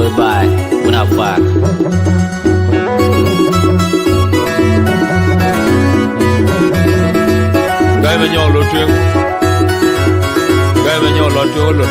Goodbye. Una fuck. Gai mà nhau lột trương. Gai mà nhau lột trương lột.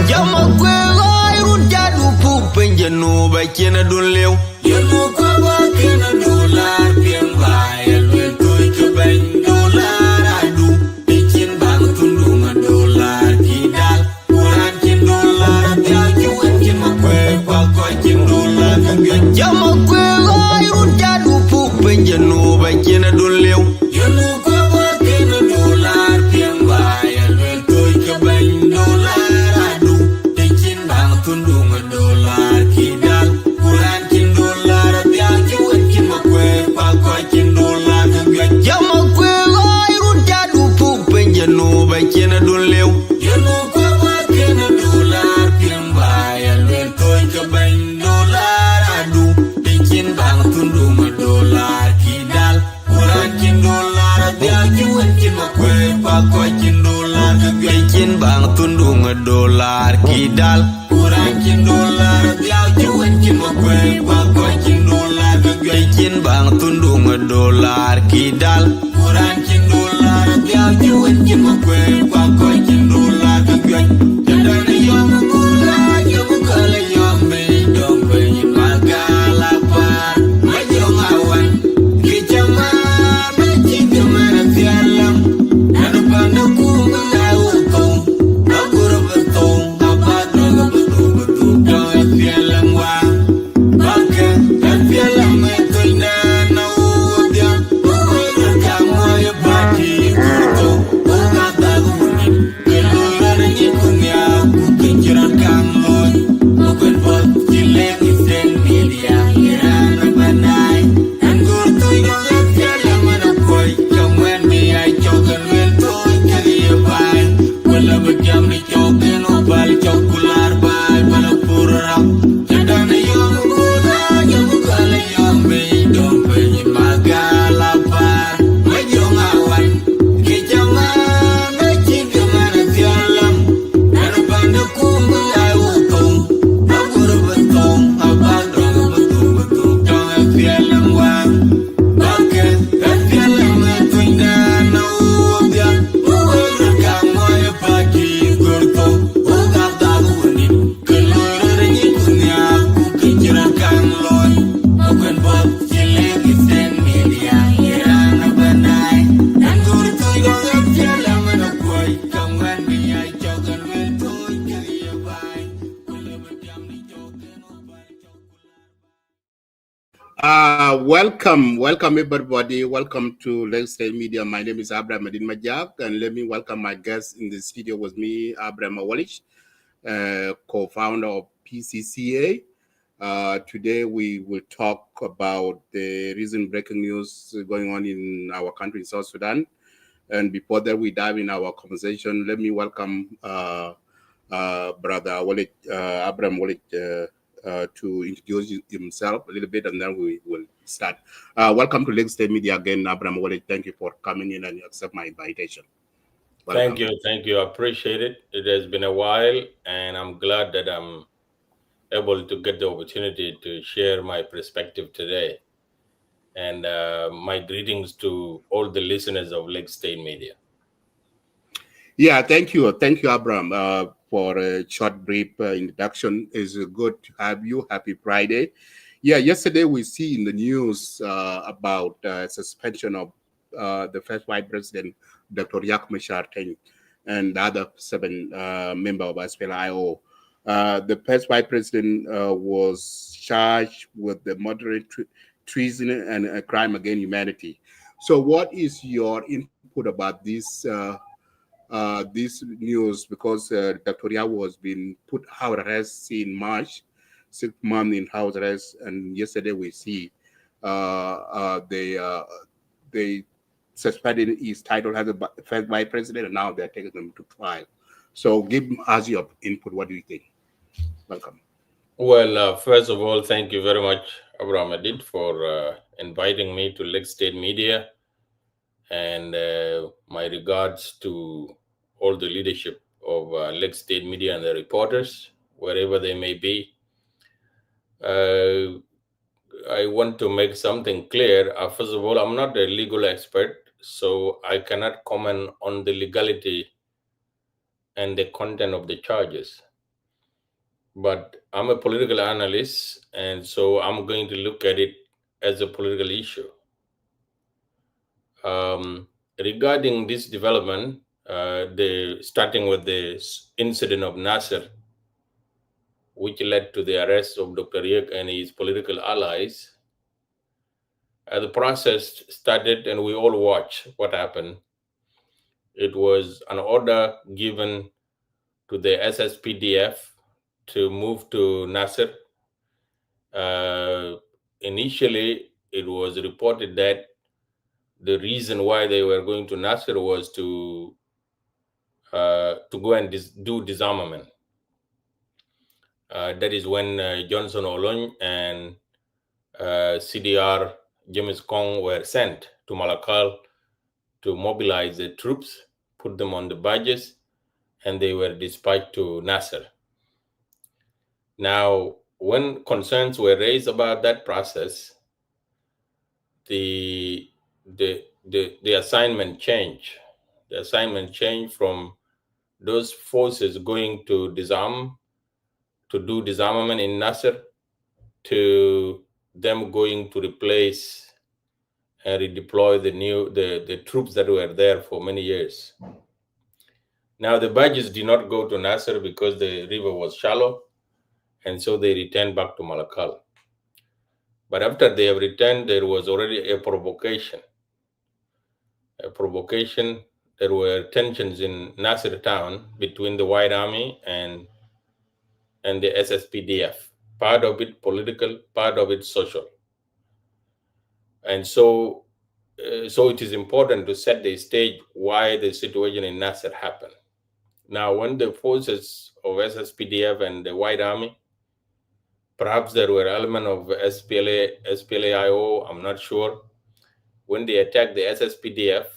Jama kwe gai runja du pupen jenu ba kena dun lew. Jenu kwa ba kena dolar piem gai elwe toy ke ben dolar adu. Pikin bang tundu ma dolar kidal. Kuran kin dolar tiao juwen kin ma kwe kwa kwa kin dolar kagyo. Jama kwe gai runja du pupen jenu ba kena dun lew. Jenu kwa ba kena dolar piem gai elwe toy ke ben dolar adu. Pikin bang tundu ma dolar kidal. Kuran kin dolar tiao juwen kin ma kwe kwa kwa kin dolar kagyo. Jama kwe gai runja du pupen jenu ba kena dun lew. Jenu kwa ba kena dolar piem gai elwe toy ke ben dolar adu. Pikin bang tundu ma dolar kidal. Kuran kin dolar tiao juwen kin ma kwe kwa kwa kin dolar kagyo. Pikin bang tundu ma dolar kidal. Kuran kin dolar tiao juwen kin ma kwe kwa kwa kin dolar kagyo. Pikin bang tundu ma dolar kidal. Kuran kin dolar tiao juwen kin ma kwe kwa kwa kin dolar kagyo. Jadane yom kula yom kala yom be dom be magala par majong awan kichama be chigama tialam nanu panu kumala utong akura betong apadro betu betu doa tialam wa baka tialam etoina na udia uwe kamo ya pati kurto uga daguni keluar ni kunya kukiran kamloy ukun pot kileng isen media irana banai anggur toy no tialam na koy kamwen mi ay chokan wen toy kali bay wala bagyam ni chokan opal chokular bay bala pura jadana yom kula yom kala yom be dom be magala par majong awan kijama na chigama na tialam nanu panu kumala utong akura betong apadro betu betu doa tialam wa baka tialam etoina na udia uwe kamo ya pati kurto uga daguni keluar ni kunya kukiran kamloy ukun pot kileng isen media irana banai anggur toy no tialam na koy kamwan mi ay chokan wen toy kali bay kula bagyam ni chokan opal Welcome everybody. Welcome to Lifestyle Media. My name is Abraham Adin Majak, and let me welcome my guest in the studio with me, Abraham Awalish, co-founder of PCCA. Today we will talk about the recent breaking news going on in our country, in South Sudan. And before that, we dive in our conversation. Let me welcome Brother Walid, Abraham Walid, to introduce himself a little bit, and then we will start. Welcome to Lake State Media again, Abraham Walid. Thank you for coming in and accept my invitation. Welcome. Thank you. I appreciate it. It has been a while, and I'm glad that I'm able to get the opportunity to share my perspective today. And my greetings to all the listeners of Lake State Media. Yeah, thank you, Abraham, for a short, brief introduction. It's good to have you. Happy Friday. Yeah, yesterday we see in the news about suspension of the first white president, Dr. Riek Machar, and the other 7 members of SPLIO. The first white president was charged with the moderate treason and a crime against humanity. So, what is your input about this news? Because Dr. Riek was being put house arrest in March, 6 months in house arrest, and yesterday we see they suspended his title as a first vice president, and now they're taking them to trial. So give us your input. What do you think? Welcome. Well, first of all, thank you very much, Abraham Adid, for inviting me to Lake State Media, and my regards to all the leadership of Lake State media and the reporters, wherever they may be. I want to make something clear. First of all, I'm not a legal expert, so I cannot comment on the legality and the content of the charges. But I'm a political analyst, and so I'm going to look at it as a political issue. Regarding this development, starting with the incident of NASIR, which led to the arrest of Dr. Riek and his political allies, the process started, and we all watched what happened. It was an order given to the SSPDF to move to NASIR. Initially, it was reported that the reason why they were going to NASIR was to go and do disarmament. That is when Johnson Olony and CDR James Kong were sent to Malakal to mobilize the troops, put them on the barges, and they were dispatched to NASIR. Now, when concerns were raised about that process, the assignment changed. The assignment changed from those forces going to do disarmament in NASIR to them going to replace and redeploy the troops that were there for many years. Now the barges did not go to NASIR because the river was shallow, and so they returned back to Malakal. But after they have returned, there was already a provocation. There were tensions in NASIR town between the White Army and the SSPDF. Part of it political, part of it social. And so it is important to set the stage why the situation in NASIR happened. Now, when the forces of SSPDF and the White Army, perhaps there were elements of SPLA-IO, I'm not sure. When they attacked the SSPDF,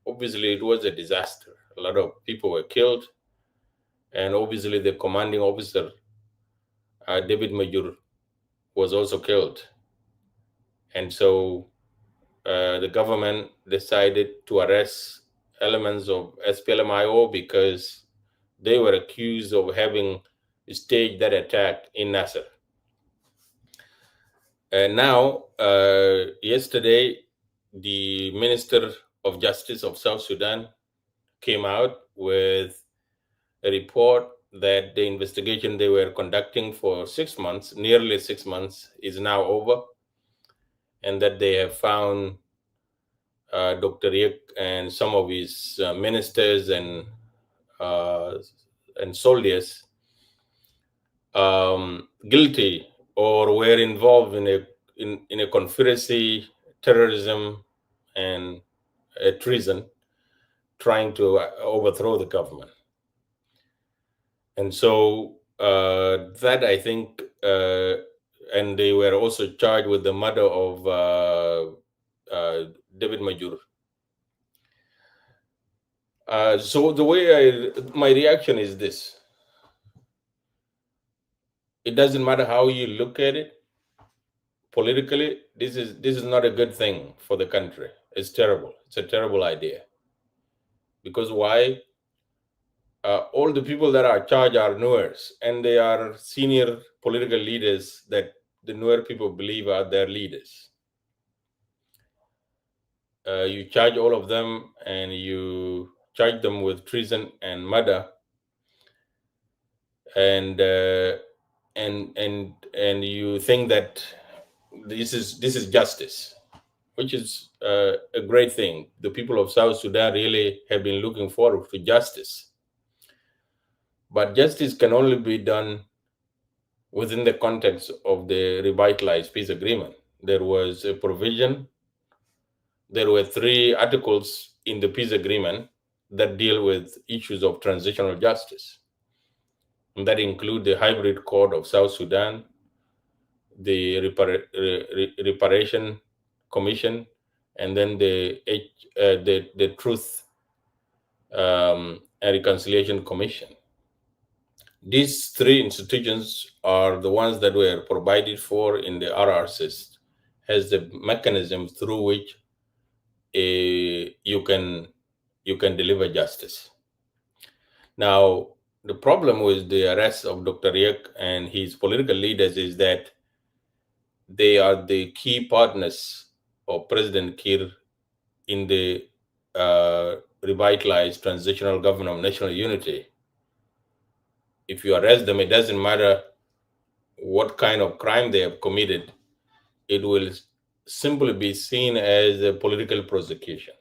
obviously it was a disaster. A lot of people were killed, and obviously the commanding officer, David Major, was also killed. And so the government decided to arrest elements of SPLM-IO because they were accused of having staged that attack in NASIR. Now, yesterday, the Minister of Justice of South Sudan came out with a report that the investigation they were conducting for 6 months, nearly 6 months, is now over, and that they have found Dr. Riek and some of his ministers and soldiers guilty or were involved in a conspiracy, terrorism, and treason, trying to overthrow the government. And so that, I think, and they were also charged with the murder of David Majur. So the way my reaction is this: it doesn't matter how you look at it politically. This is not a good thing for the country. It's terrible. It's a terrible idea. Because why? All the people that are charged are Nuers, and they are senior political leaders that the Nuer people believe are their leaders. You charge all of them, and you charge them with treason and murder, and you think that this is justice, which is a great thing. The people of South Sudan really have been looking forward to justice. But justice can only be done within the context of the revitalized peace agreement. There was a provision. There were 3 articles in the peace agreement that deal with issues of transitional justice. And that include the hybrid court of South Sudan, the reparation commission, and then the truth and Reconciliation Commission. These three institutions are the ones that were provided for in the RRCs as the mechanism through which you can deliver justice. Now, the problem with the arrest of Dr. Riek and his political leaders is that they are the key partners of President Kir in the revitalized transitional government of national unity. If you arrest them, it doesn't matter what kind of crime they have committed, it will simply be seen as a political prosecution.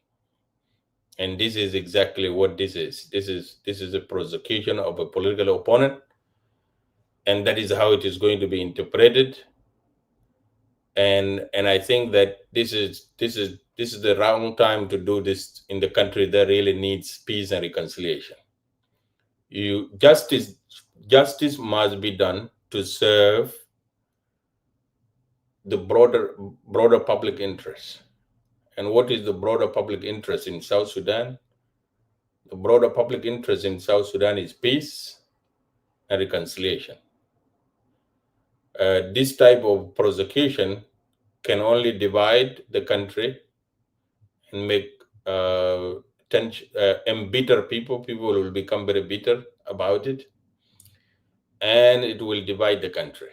And this is exactly what this is. This is a prosecution of a political opponent, and that is how it is going to be interpreted. And I think that this is the wrong time to do this in the country that really needs peace and reconciliation. Justice must be done to serve the broader public interest. And what is the broader public interest in South Sudan? The broader public interest in South Sudan is peace and reconciliation. This type of prosecution can only divide the country and make embitter people. People will become very bitter about it, and it will divide the country.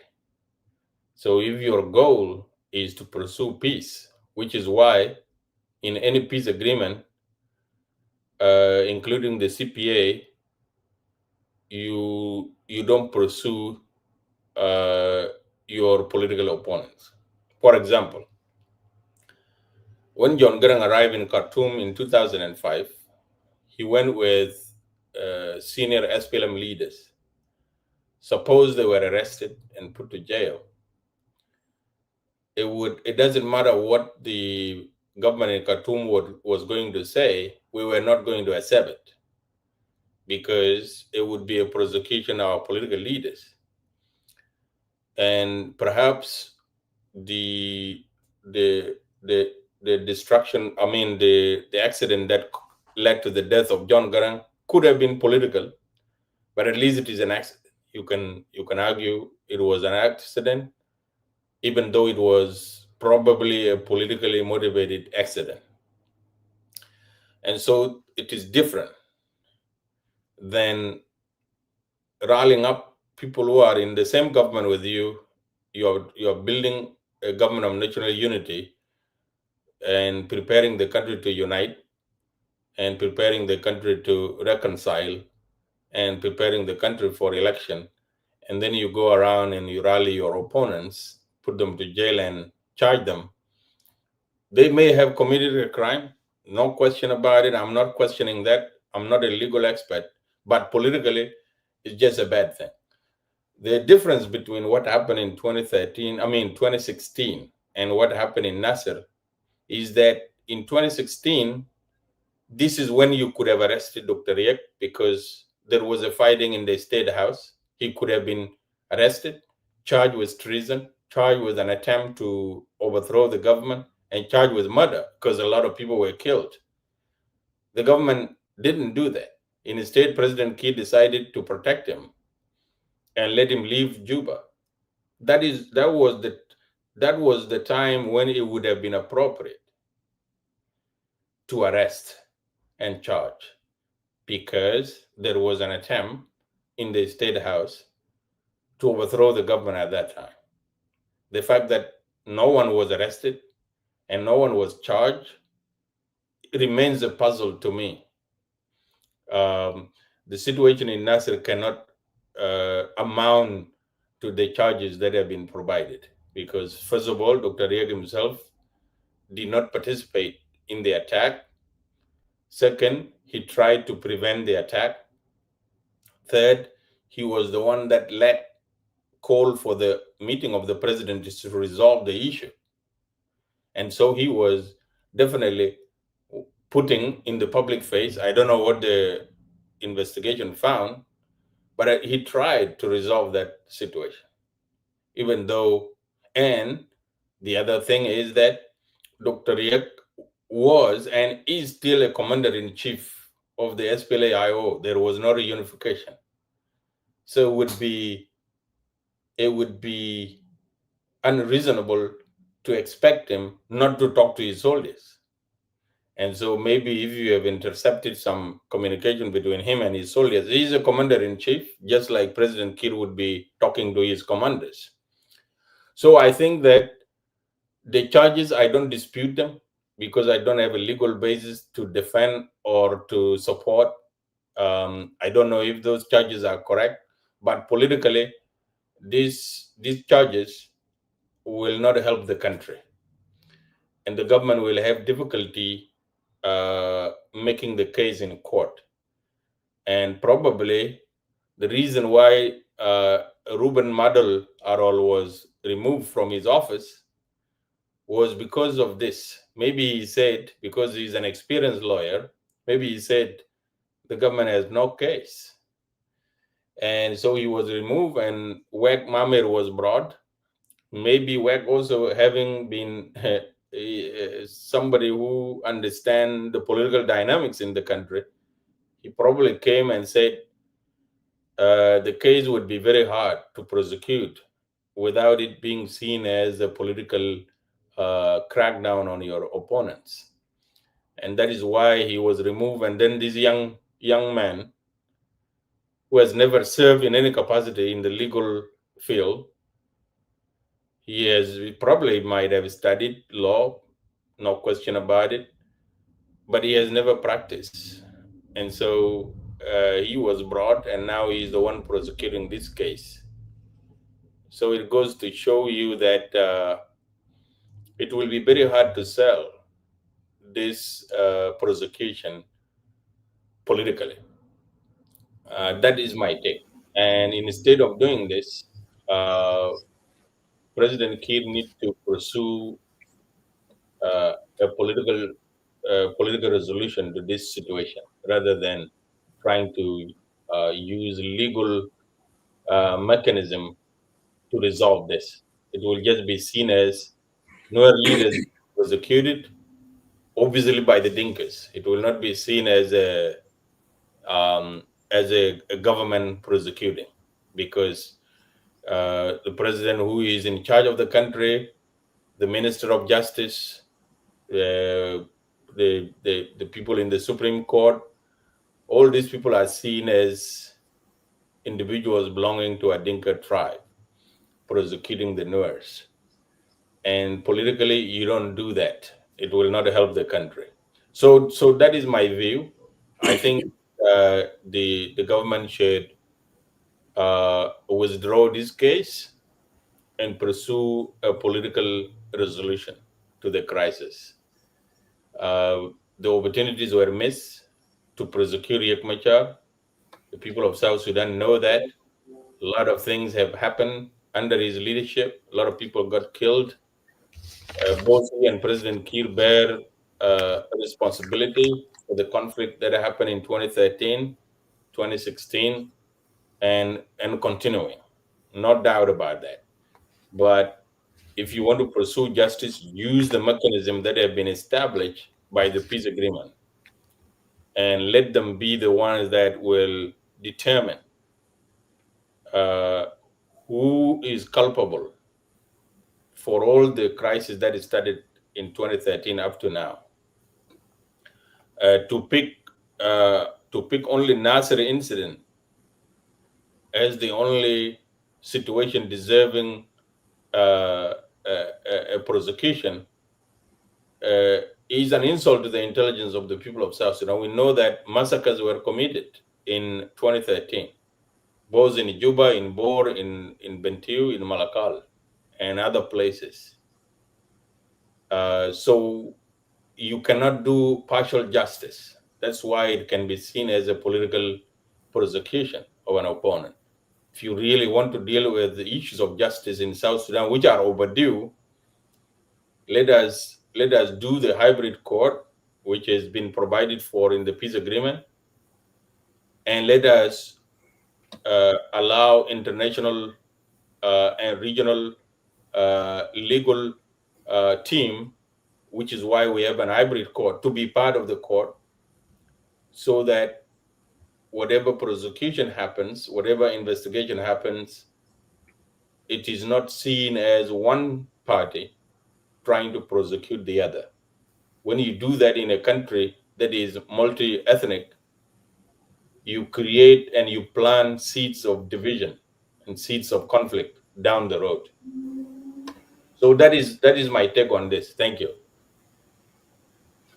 So if your goal is to pursue peace, which is why in any peace agreement, including the CPA, you don't pursue your political opponents. For example, when John Garang arrived in Khartoum in 2005, he went with senior SPLM leaders. Suppose they were arrested and put to jail. It doesn't matter what the government in Khartoum was going to say, we were not going to accept it, because it would be a prosecution of our political leaders. And perhaps the destruction, the accident that led to the death of John Garang could have been political, but at least it is an accident. You can argue it was an accident, even though it was probably a politically motivated accident. And so it is different than rallying up people who are in the same government with you. You're building a government of national unity and preparing the country to unite and preparing the country to reconcile and preparing the country for election. And then you go around and you rally your opponents, put them to jail and charge them. They may have committed a crime, no question about it. I'm not questioning that. I'm not a legal expert, but politically, it's just a bad thing. The difference between what happened in 2016, and what happened in NASIR is that in 2016, this is when you could have arrested Dr. Riek, because there was a fighting in the state house. He could have been arrested, charged with treason, charged with an attempt to overthrow the government, and charged with murder, because a lot of people were killed. The government didn't do that. Instead, President Kiir decided to protect him and let him leave Juba. That was the time when it would have been appropriate to arrest and charge, because there was an attempt in the state house to overthrow the government at that time. The fact that no one was arrested and no one was charged remains a puzzle to me. The situation in NASIR cannot amount to the charges that have been provided, because first of all, Dr. Riek himself did not participate in the attack. Second, he tried to prevent the attack. Third, he was the one that call for the meeting of the president to resolve the issue. And so he was definitely putting in the public face, I don't know what the investigation found, but he tried to resolve that situation. Even though, and the other thing is that Dr. Riek was and is still a commander-in-chief of the SPLA-IO, there was no reunification. So it would be unreasonable to expect him not to talk to his soldiers. And so maybe if you have intercepted some communication between him and his soldiers, he's a commander in chief, just like President Kiir would be talking to his commanders. So I think that the charges, I don't dispute them because I don't have a legal basis to defend or to support. I don't know if those charges are correct, but politically, these charges will not help the country, and the government will have difficulty making the case in court. And probably the reason why Ruben Madel Arol was removed from his office was because of this. Maybe he said, because he's an experienced lawyer, maybe he said the government has no case. And so he was removed, and Wek Mamer was brought. Maybe Wek also having been somebody who understands the political dynamics in the country, he probably came and said the case would be very hard to prosecute without it being seen as a political crackdown on your opponents. And that is why he was removed. And then this young man who has never served in any capacity in the legal field, he probably might have studied law, no question about it, but he has never practiced. And so he was brought, and now he's the one prosecuting this case. So it goes to show you that it will be very hard to sell this prosecution politically. That is my take. And instead of doing this, President Kiir needs to pursue uh, a political resolution to this situation rather than trying to use legal mechanism to resolve this. It will just be seen as no leaders prosecuted, obviously by the Dinkas. It will not be seen as a government prosecuting, because the president who is in charge of the country, the minister of justice, the people in the Supreme Court, all these people are seen as individuals belonging to a Dinka tribe prosecuting the Nuers. And politically, you don't do that. It will not help the country. So that is my view. I think the government should withdraw this case and pursue a political resolution to the crisis. The opportunities were missed to prosecute Riek Machar. The people of South Sudan know that. A lot of things have happened under his leadership. A lot of people got killed. Both he and President Kiir bear responsibility for the conflict that happened in 2013, 2016, and continuing. No doubt about that. But if you want to pursue justice, use the mechanism that have been established by the peace agreement, and let them be the ones that will determine uh, who is culpable for all the crisis that started in 2013 up to now. Uh, to pick to pick only NASIR incident as the only situation deserving a prosecution is an insult to the intelligence of the people of South Sudan. We know that massacres were committed in 2013, both in Juba, in Bor, in Bentiu, in Malakal, and other places. So you cannot do partial justice. That's why it can be seen as a political prosecution of an opponent. If you really want to deal with the issues of justice in South Sudan, which are overdue, let us do the hybrid court, which has been provided for in the peace agreement, and let us allow international and regional legal team, which is why we have an hybrid court, to be part of the court, so that whatever prosecution happens, whatever investigation happens, it is not seen as one party trying to prosecute the other. When you do that in a country that is multi ethnic, you create and you plant seeds of division and seeds of conflict down the road. So that is my take on this. Thank you.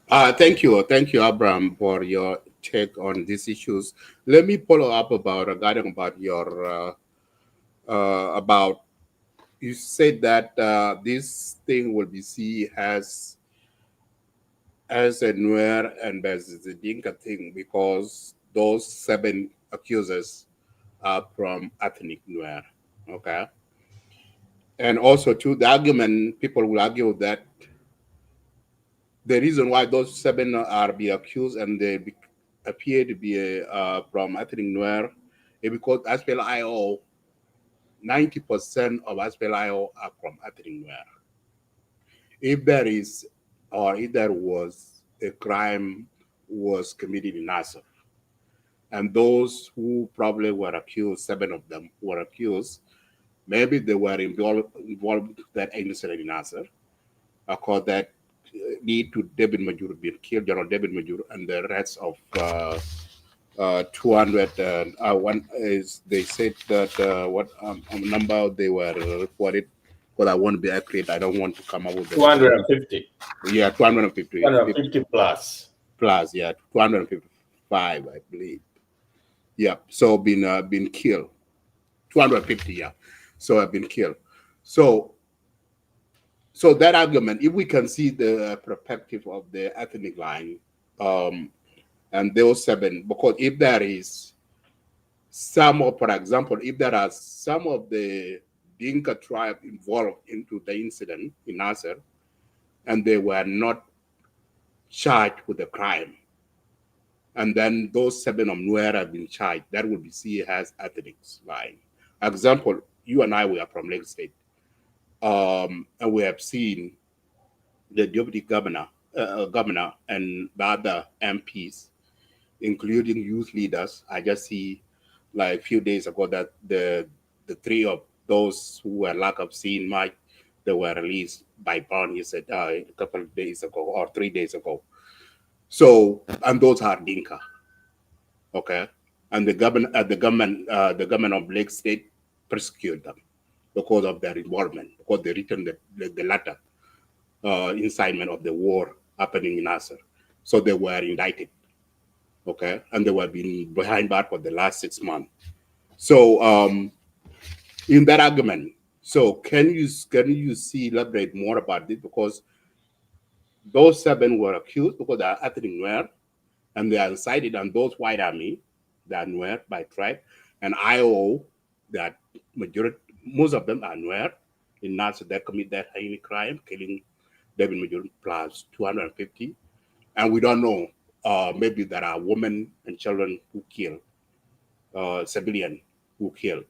Thank you, Abraham, for your take on these issues. Let me follow up about regarding about your about you said that this thing will be seen as a Nuer and as a Dinka thing because those 7 accusers are from ethnic Nuer. Okay, and also to the argument, people will argue that the reason why those 7 are be accused and appear to be from ethnic Nuer is because SPLIO, 90% of SPLIO are from ethnic Nuer. If there is, or if there was a crime was committed in NASIR, and those who probably were accused, 7 of them were accused, maybe they were involved with that incident in NASIR, cause that lead to David Majur being killed, General David Majur, and the rest of 200. One is they said that what number they were reported. Because I want to be accurate, I don't want to come up with the 250. yeah 250 250 plus. plus, yeah, 255, I believe. Yeah, so been killed. 250, yeah. So have been killed. So that argument, if we can see the perspective of the ethnic line, and those 7, because if there is some of, for example, if there are some of the Dinka tribe involved into the incident in Nasser, and they were not charged with the crime, and then those 7 of Nuer have been charged, that would be seen as ethnic line. Example, you and I, we are from Lake State, and we have seen the deputy governor and the other MPs, including youth leaders. I just see like a few days ago that the 3 of those who were lack of seeing Mike, they were released by bond. He said a couple of days ago or 3 days ago. So, and those are Dinka, okay, and the government of Lake State persecute them because of their involvement, because they written the letter incitement of the war happening in Nasser. So they were indicted, okay, and they were being behind bars for the last 6 months. So in that argument, so can you see elaborate more about this? Because those 7 were accused because they are ethnic Nuer, and they are incited, and those white army, they are Nuer by tribe, and IO, that majority, most of them are Nuer in Nasser that commit that heinous crime, killing David Major plus 250, and we don't know. Maybe there are women and children who kill, civilian who kill.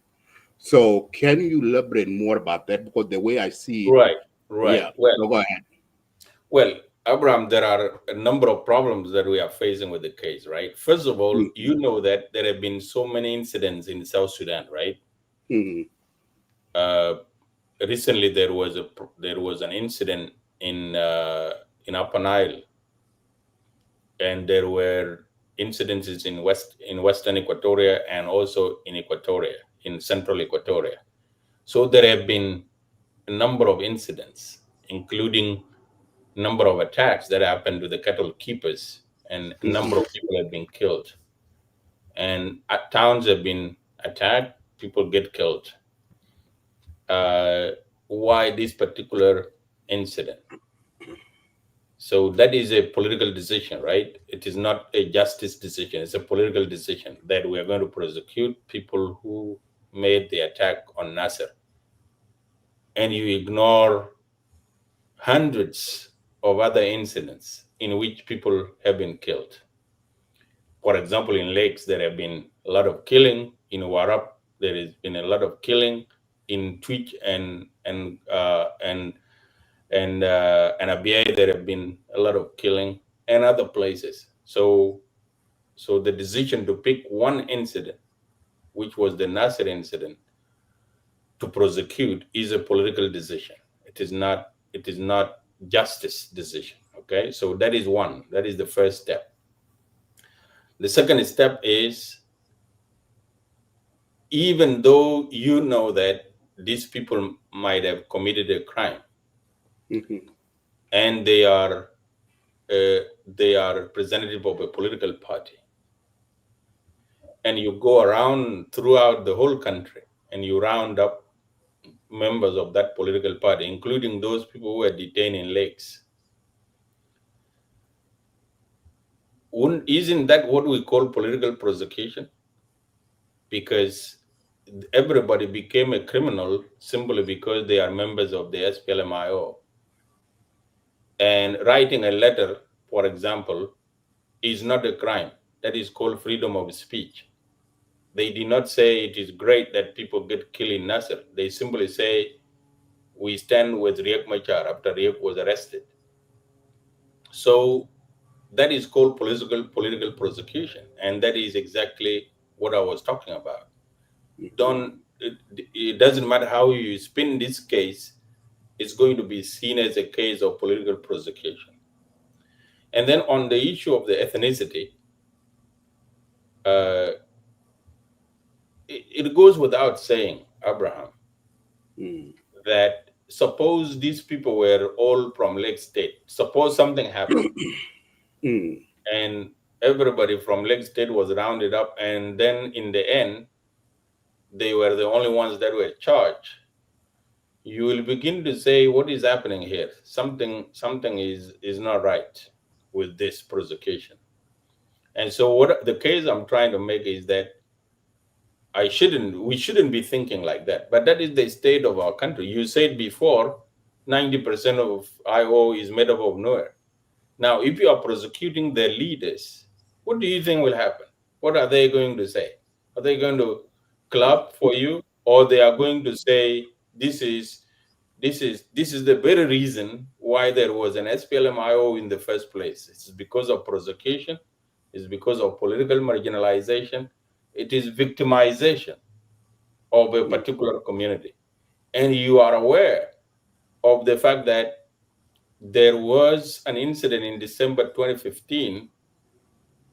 So can you elaborate more about that? Because the way I see it, Right, right. yeah. Well, So go ahead. well, Abraham, there are a number of problems that we are facing with the case, right? First of all, Mm-hmm. you know that there have been so many incidents in South Sudan, right? Mm-hmm. Uh, Recently, there was an incident in Upper Nile, and there were incidences in Western Equatoria and also in Equatoria, in Central Equatoria. So there have been a number of incidents, including number of attacks that happened to the cattle keepers, and a number Mm-hmm. of people have been killed. And towns have been attacked, people get killed. Uh, why this particular incident? So that is a political decision, right? It is not a justice decision. It's a political decision that we are going to prosecute people who made the attack on Nasser. And you ignore hundreds of other incidents in which people have been killed. For example, in lakes, there have been a lot of killing. In Warap, there has been a lot of killing. In Twitch and Abia, there have been a lot of killing, and other places. So So the decision to pick one incident, which was the NASIR incident, to prosecute is a political decision. It is not. It is not justice decision. Okay, so that is one. That is the first step. The second step is, even though you know that these people might have committed a crime, and they are representative of a political party, and you go around throughout the whole country and you round up members of that political party, including those people who are detained in lakes. Isn't that what we call political prosecution? Because everybody became a criminal simply because they are members of the SPLMIO. And writing a letter, for example, is not a crime. That is called freedom of speech. They did not say it is great that people get killed in Nasser. They simply say, we stand with Riek Machar after Riek was arrested. So that is called political prosecution. And that is exactly what I was talking about. It doesn't matter how you spin this case, it's going to be seen as a case of political prosecution. And then on the issue of the ethnicity, it goes without saying, Abraham, that suppose these people were all from Lake State. Suppose something happened and everybody from Lake State was rounded up, and then in the end, they were the only ones that were charged. You will begin to say, what is happening here? Something is not right with this prosecution. And so what the case I'm trying to make is that we shouldn't be thinking like that. But that is the state of our country. You said before, 90% of IO is made up of nowhere. Now, if you are prosecuting their leaders, what do you think will happen? What are they going to say? Are they going to clap for you, or they are going to say this is the very reason why there was an SPLM-IO in the first place? It's because of prosecution. It's because of political marginalization. It is victimization of a particular community. And you are aware of the fact that there was an incident in December 2015,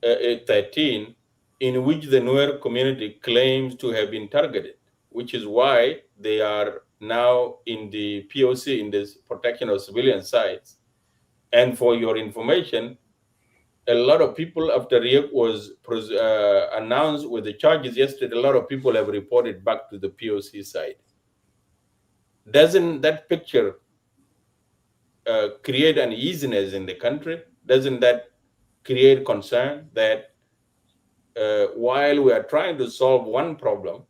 13, in which the Nuer community claims to have been targeted, which is why they are now in the POC, in the protection of civilian sites. And for your information, a lot of people, after Riek was announced with the charges yesterday, a lot of people have reported back to the POC side. Doesn't that picture create uneasiness in the country? Doesn't that create concern that while we are trying to solve one problem,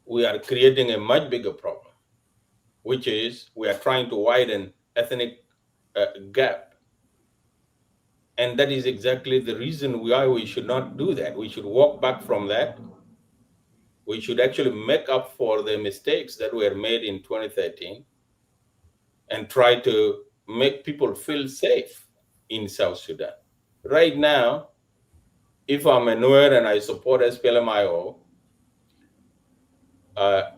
we are creating a much bigger problem, which is we are trying to widen ethnic gap? And that is exactly the reason why we should not do that. We should walk back from that. We should actually make up for the mistakes that were made in 2013 and try to make people feel safe in South Sudan. Right now, if I'm a Nuer and I support SPLMIO,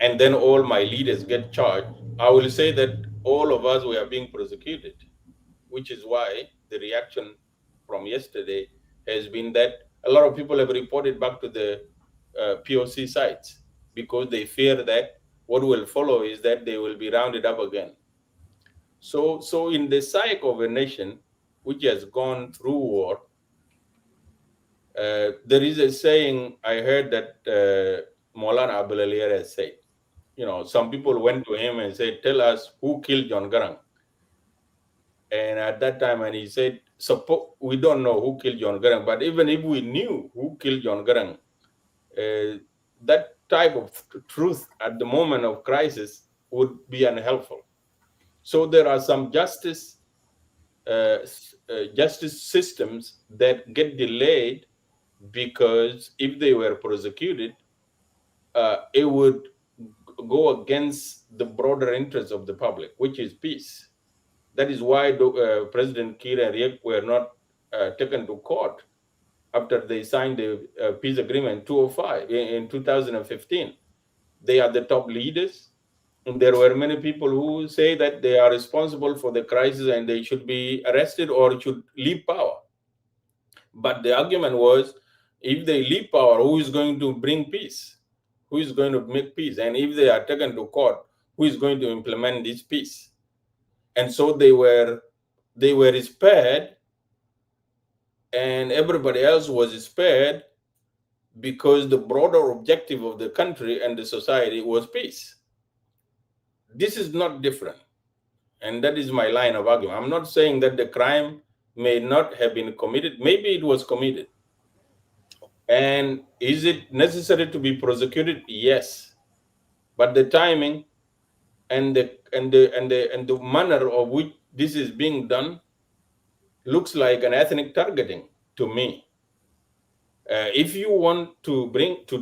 and then all my leaders get charged, I will say that all of us we are being prosecuted, which is why the reaction from yesterday has been that a lot of people have reported back to the POC sites because they fear that what will follow is that they will be rounded up again. So in the psyche of a nation which has gone through war, there is a saying I heard that Maulana Abdul has said. Some people went to him and said, tell us who killed John Garang. And at that time, and he said, we don't know who killed John Garang, but even if we knew who killed John Garang, that type of truth at the moment of crisis would be unhelpful. So there are some justice systems that get delayed because if they were prosecuted, it would go against the broader interests of the public, which is peace. That is why President Kiir and Riek were not taken to court, after they signed the peace agreement 205 in 2015. They are the top leaders. And there were many people who say that they are responsible for the crisis and they should be arrested or should leave power. But the argument was, if they leave power, who is going to bring peace? Who is going to make peace? And if they are taken to court, who is going to implement this peace? And so they were spared, and everybody else was spared because the broader objective of the country and the society was peace. This is not different. And that is my line of argument. I'm not saying that the crime may not have been committed. Maybe it was committed. And is it necessary to be prosecuted? Yes. But the timing and the manner of which this is being done looks like an ethnic targeting to me. If you want to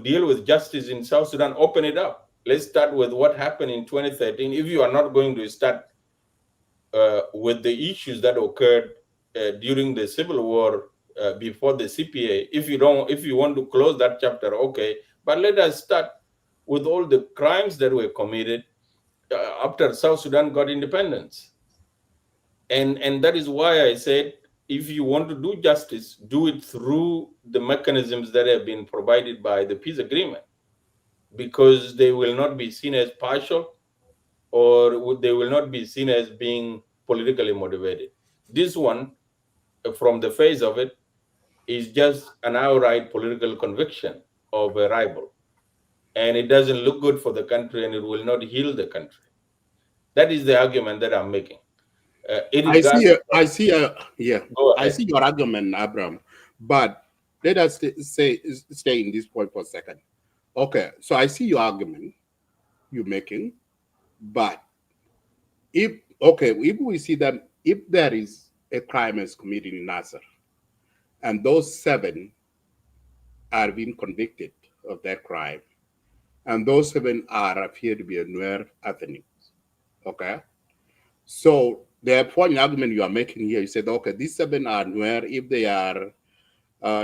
deal with justice in South Sudan, open it up. Let's start with what happened in 2013. If you are not going to start with the issues that occurred during the civil war before the CPA, if you want to close that chapter, okay. But let us start with all the crimes that were committed after South Sudan got independence. And that is why I said, if you want to do justice, do it through the mechanisms that have been provided by the peace agreement, because they will not be seen as partial, or they will not be seen as being politically motivated. This one, from the face of it, is just an outright political conviction of a rival. And it doesn't look good for the country, and it will not heal the country. That is the argument that I'm making. Yeah, Go I ahead. see your argument, Abraham. But let us stay in this point for a second. Okay, so I see your argument you're making, but if we see that if there is a crime is committed in Nasser, and those 7 are being convicted of that crime, and those 7 are appear to be a Nuer ethnics, okay. So the point argument you are making here, you said, okay, these 7 are Nuer. If they are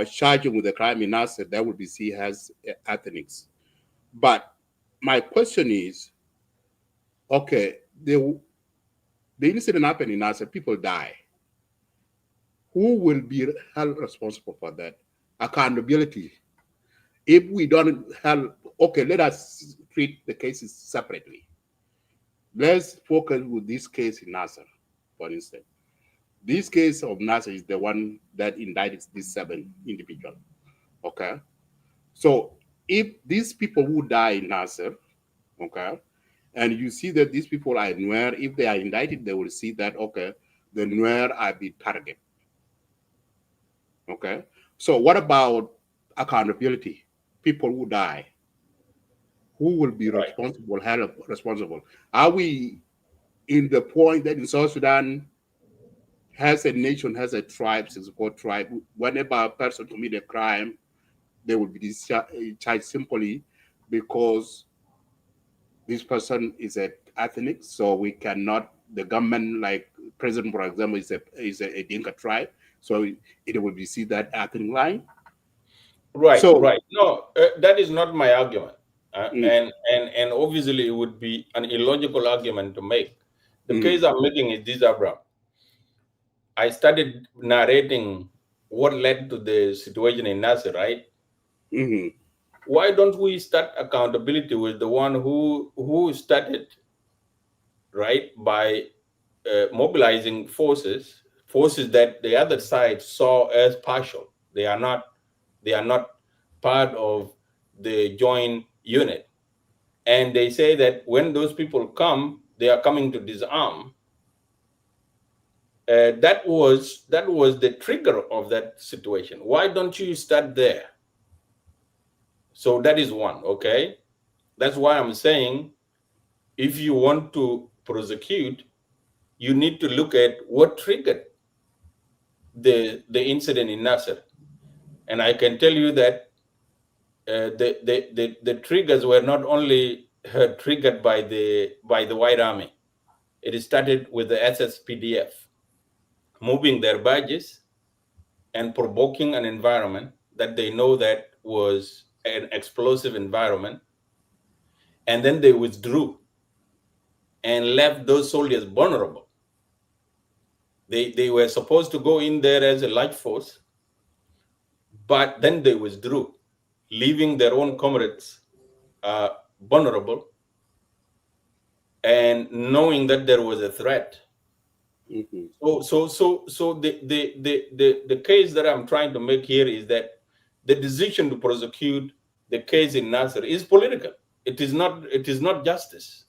charging with a crime in Nasser, that would be seen as ethnics. But my question is, okay, the incident happened in Nasser, people die. Who will be held responsible for that? Accountability. If we don't have, okay, let us treat the cases separately. Let's focus with this case in Nasser, for instance. This case of Nasser is the one that indicted these 7 individuals. Okay. So if these people who die in Nasser, okay, and you see that these people are Nuer, if they are indicted, they will see that, okay, the Nuer are the target. Okay. So what about accountability? People who die, who will be Right. responsible, held responsible? Are we in the point that in South Sudan, has a nation, has a tribe, 64 tribe, whenever a person commit a crime, they will be discharged simply because this person is an ethnic, so we cannot, the government, like President, for example, is a Dinka tribe, so it will be see that ethnic line. Right, So right. No, that is not my argument. mm, And obviously, it would be an illogical argument to make. The case mm, I'm making is this, Abraham. I started narrating what led to the situation in Nasser, right? mm, Why don't we start accountability with the one who started, right, by mobilizing forces that the other side saw as partial. They are not part of the joint unit. And they say that when those people come, they are coming to disarm. That was the trigger of that situation. Why don't you start there? So that is one, okay? That's why I'm saying, if you want to prosecute, you need to look at what triggered the incident in Nasser. And I can tell you that the triggers were not only triggered by the White Army. It started with the SSPDF moving their badges and provoking an environment that they know that was an explosive environment, and then they withdrew and left those soldiers vulnerable. They were supposed to go in there as a large force, but then they withdrew, leaving their own comrades vulnerable, and knowing that there was a threat. Mm-hmm. So the case that I'm trying to make here is that the decision to prosecute the case in NASIR is political. It is not justice.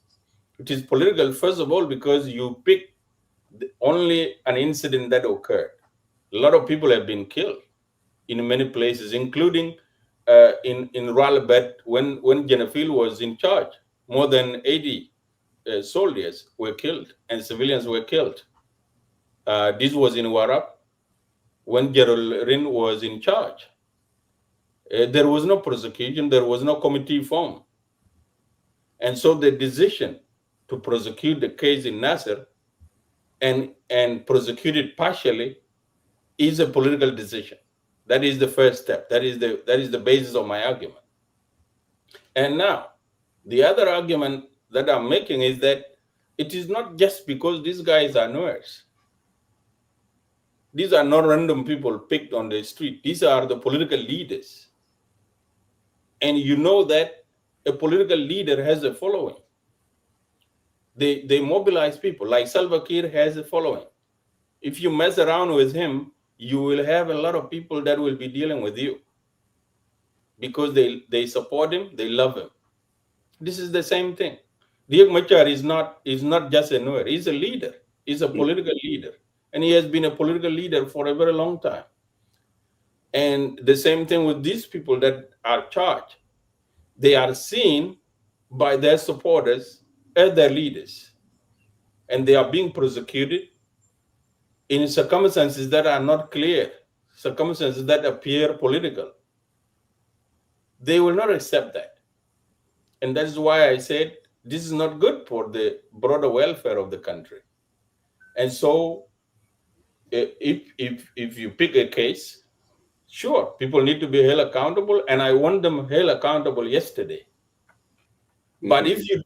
It is political, first of all, because you pick only an incident that occurred. A lot of people have been killed in many places, including in Ralbet when Genefil was in charge. More than 80 soldiers were killed and civilians were killed. This was in Warab when Gerald Rin was in charge. There was no prosecution, there was no committee formed. And so the decision to prosecute the case in Nasser and prosecute it partially is a political decision. That is the first step. That is the basis of my argument. And now, the other argument that I'm making is that it is not just because these guys are Nuers. These are not random people picked on the street. These are the political leaders. And you know that a political leader has a following. They mobilize people, like Salva Kiir has a following. If you mess around with him, you will have a lot of people that will be dealing with you because they support him, they love him. This is the same thing. Riek Machar is not just a Nuer. He's a leader. He's a political leader. And he has been a political leader for a very long time. And the same thing with these people that are charged. They are seen by their supporters as their leaders. And they are being prosecuted in circumstances that are not clear, circumstances that appear political. They will not accept that. And that is why I said this is not good for the broader welfare of the country. And so if you pick a case, sure, people need to be held accountable, and I want them held accountable yesterday. But if you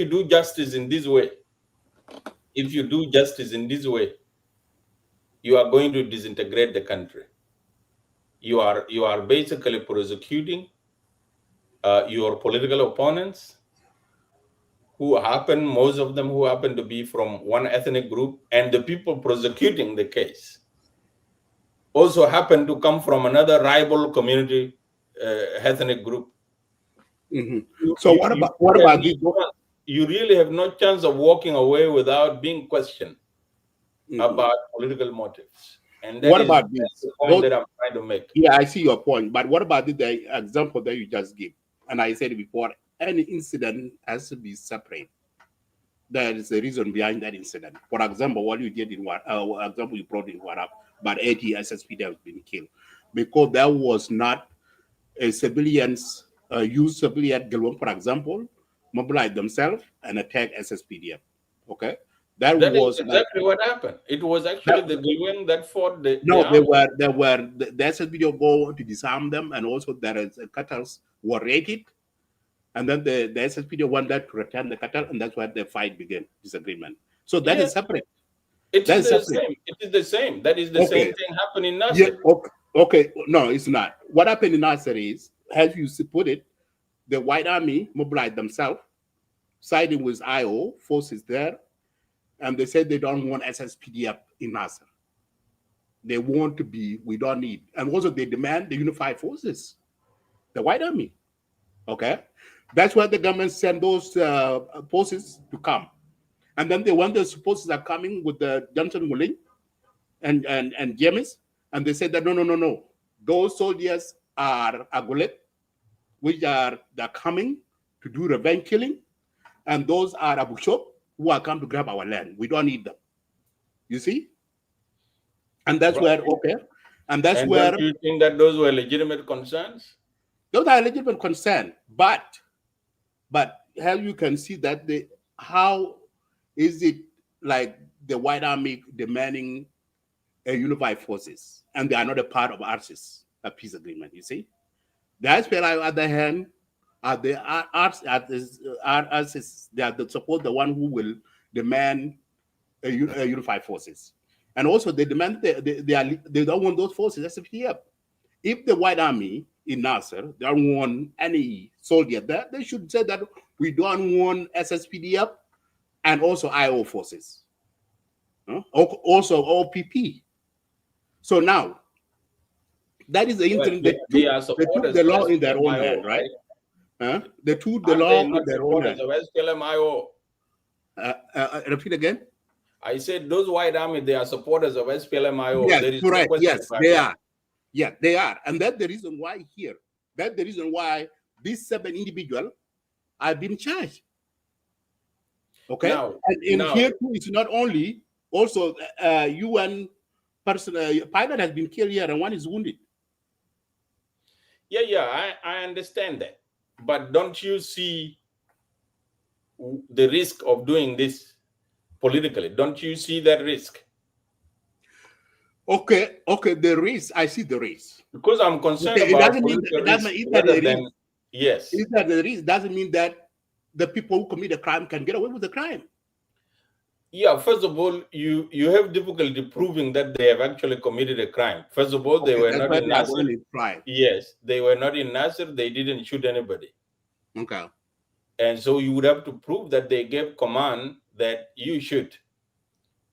do justice in this way, you are going to disintegrate the country. You are basically prosecuting your political opponents, most of them who happen to be from one ethnic group, and the people prosecuting the case also happen to come from another rival community ethnic group. So what about this? You really have no chance of walking away without being questioned about political motives. And that what is about this? the point that I'm trying to make. Yeah, I see your point. But what about the example that you just gave? And I said before, any incident has to be separate. There is a reason behind that incident. For example, what you did in example you brought in Warab, but 80 SSPD have been killed because there was not a civilians use civilian Galwan, for example, mobilize themselves and attack SSPDF. Okay, that was is exactly what happened. It was actually the Gilwen that fought the the SSPDF go to disarm them, and also there is cattle were raided. And then the SSPD wanted to return the cattle, and that's where the fight began, disagreement. So that is separate. It is the same. It is the same. That is the same thing happening in Nasser. Yeah, okay. No, it's not. What happened in Nasser is, as you put it, the White Army mobilized themselves, siding with IO forces there, and they said they don't want SSPDF in Nasser. They want to be, we don't need. And also they demand the unified forces, the White Army. Okay? That's why the government sent those forces to come. And then when those forces are coming with the Johnson Willing and James, and they said that no. Those soldiers are Agulet, they're coming to do revenge killing, and those are Abu Shop who are come to grab our land. We don't need them. You see? And that's where, and that's where. Don't you think that those were legitimate concerns? Those are legitimate concerns, but how you can see that how is it like the White Army demanding a unified forces, and they are not a part of ARSIS? a peace agreement. You see, the SPLI, on the other hand, are the they are the support the one who will demand unified forces, and also they demand they don't want those forces as SPF. If the White Army in Nasser don't want any soldier there, they should say that we don't want SSPDF and also IO forces, also OPP. So now that is the Well, interim. they are They took supporters the of law in their own SPLMIO, hand, right? right? They took the Are they law in not their own supporters hand. of SPLMIO? Repeat again. I said those white army, they are supporters of SPLMIO. Yes, There is no correct. question Yes, about they that. are. Yeah, they are, and that's the reason why here. That's the reason why these 7 individuals have been charged. Okay, Now, and in here too, it's not only also UN person. Pilot has been killed here, and one is wounded. I understand that. But don't you see the risk of doing this politically? Don't you see that risk? Okay, the risk. I see the risk. Because I'm concerned Okay, it about doesn't mean political it doesn't risk mean that rather there is. than, yes. Is that the risk doesn't mean that the people who commit a crime can get away with the crime. Yeah, first of all, you have difficulty proving that they have actually committed a crime. First of all, they Okay, were that's not why in they are going Nasir. to try. Yes, they were not in Nasir. They didn't shoot anybody. Okay. And so you would have to prove that they gave command that you shoot.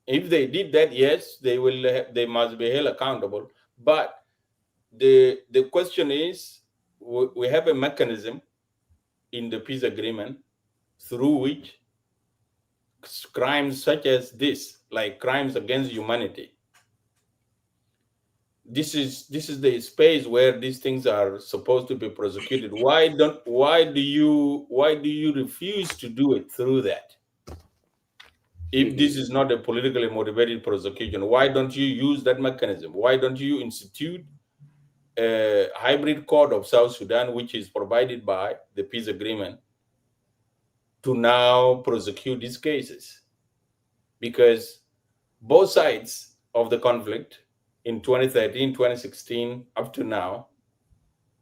If they did that, yes, they must be held accountable. But the question is, we have a mechanism in the peace agreement through which crimes such as this, like crimes against humanity, this is the space where these things are supposed to be prosecuted. Why do you refuse to do it through that? If this is not a politically motivated prosecution, why don't you use that mechanism? Why don't you institute a hybrid court of South Sudan, which is provided by the peace agreement, to now prosecute these cases? Because both sides of the conflict in 2013, 2016, up to now,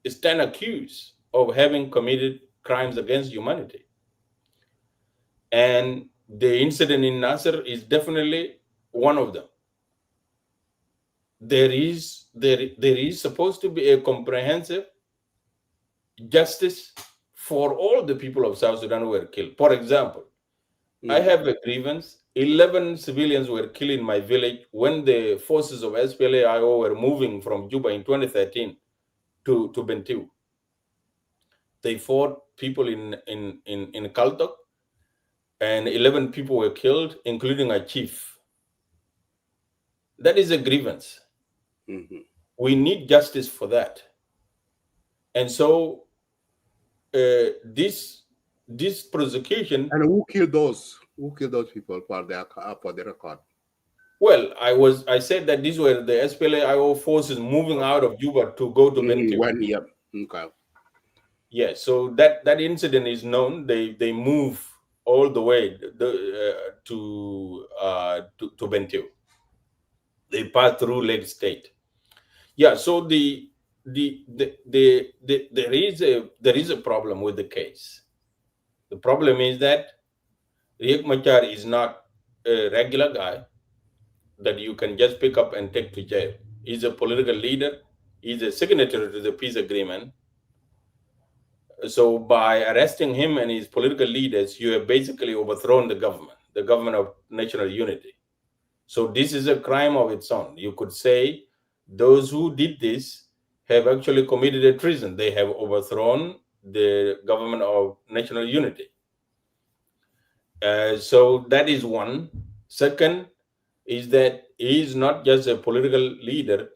stand accused of having committed crimes against humanity. And the incident in Nasser is definitely one of them. There is supposed to be a comprehensive justice for all the people of South Sudan who were killed. For example, I have a grievance. 11 civilians were killed in my village when the forces of SPLA-IO were moving from Juba in 2013 to Bentiu. They fought people in Kaltok, and 11 people were killed, including a chief. That is a grievance. We need justice for that. And so this prosecution. And who killed those? Who killed those people for the record? Well, I said that these were the SPLA-IO forces moving out of Juba to go to Bentiu. Yep. Okay. Yeah, so that incident is known. They move all the way to Bentiu. They pass through Lake State. Yeah, so there is a problem with the case. The problem is that Riek Machar is not a regular guy that you can just pick up and take to jail. He's a political leader. He's a signatory to the peace agreement. So by arresting him and his political leaders, you have basically overthrown the government of national unity. So this is a crime of its own. You could say those who did this have actually committed a treason. They have overthrown the government of national unity. So that is one. Second is that he is not just a political leader.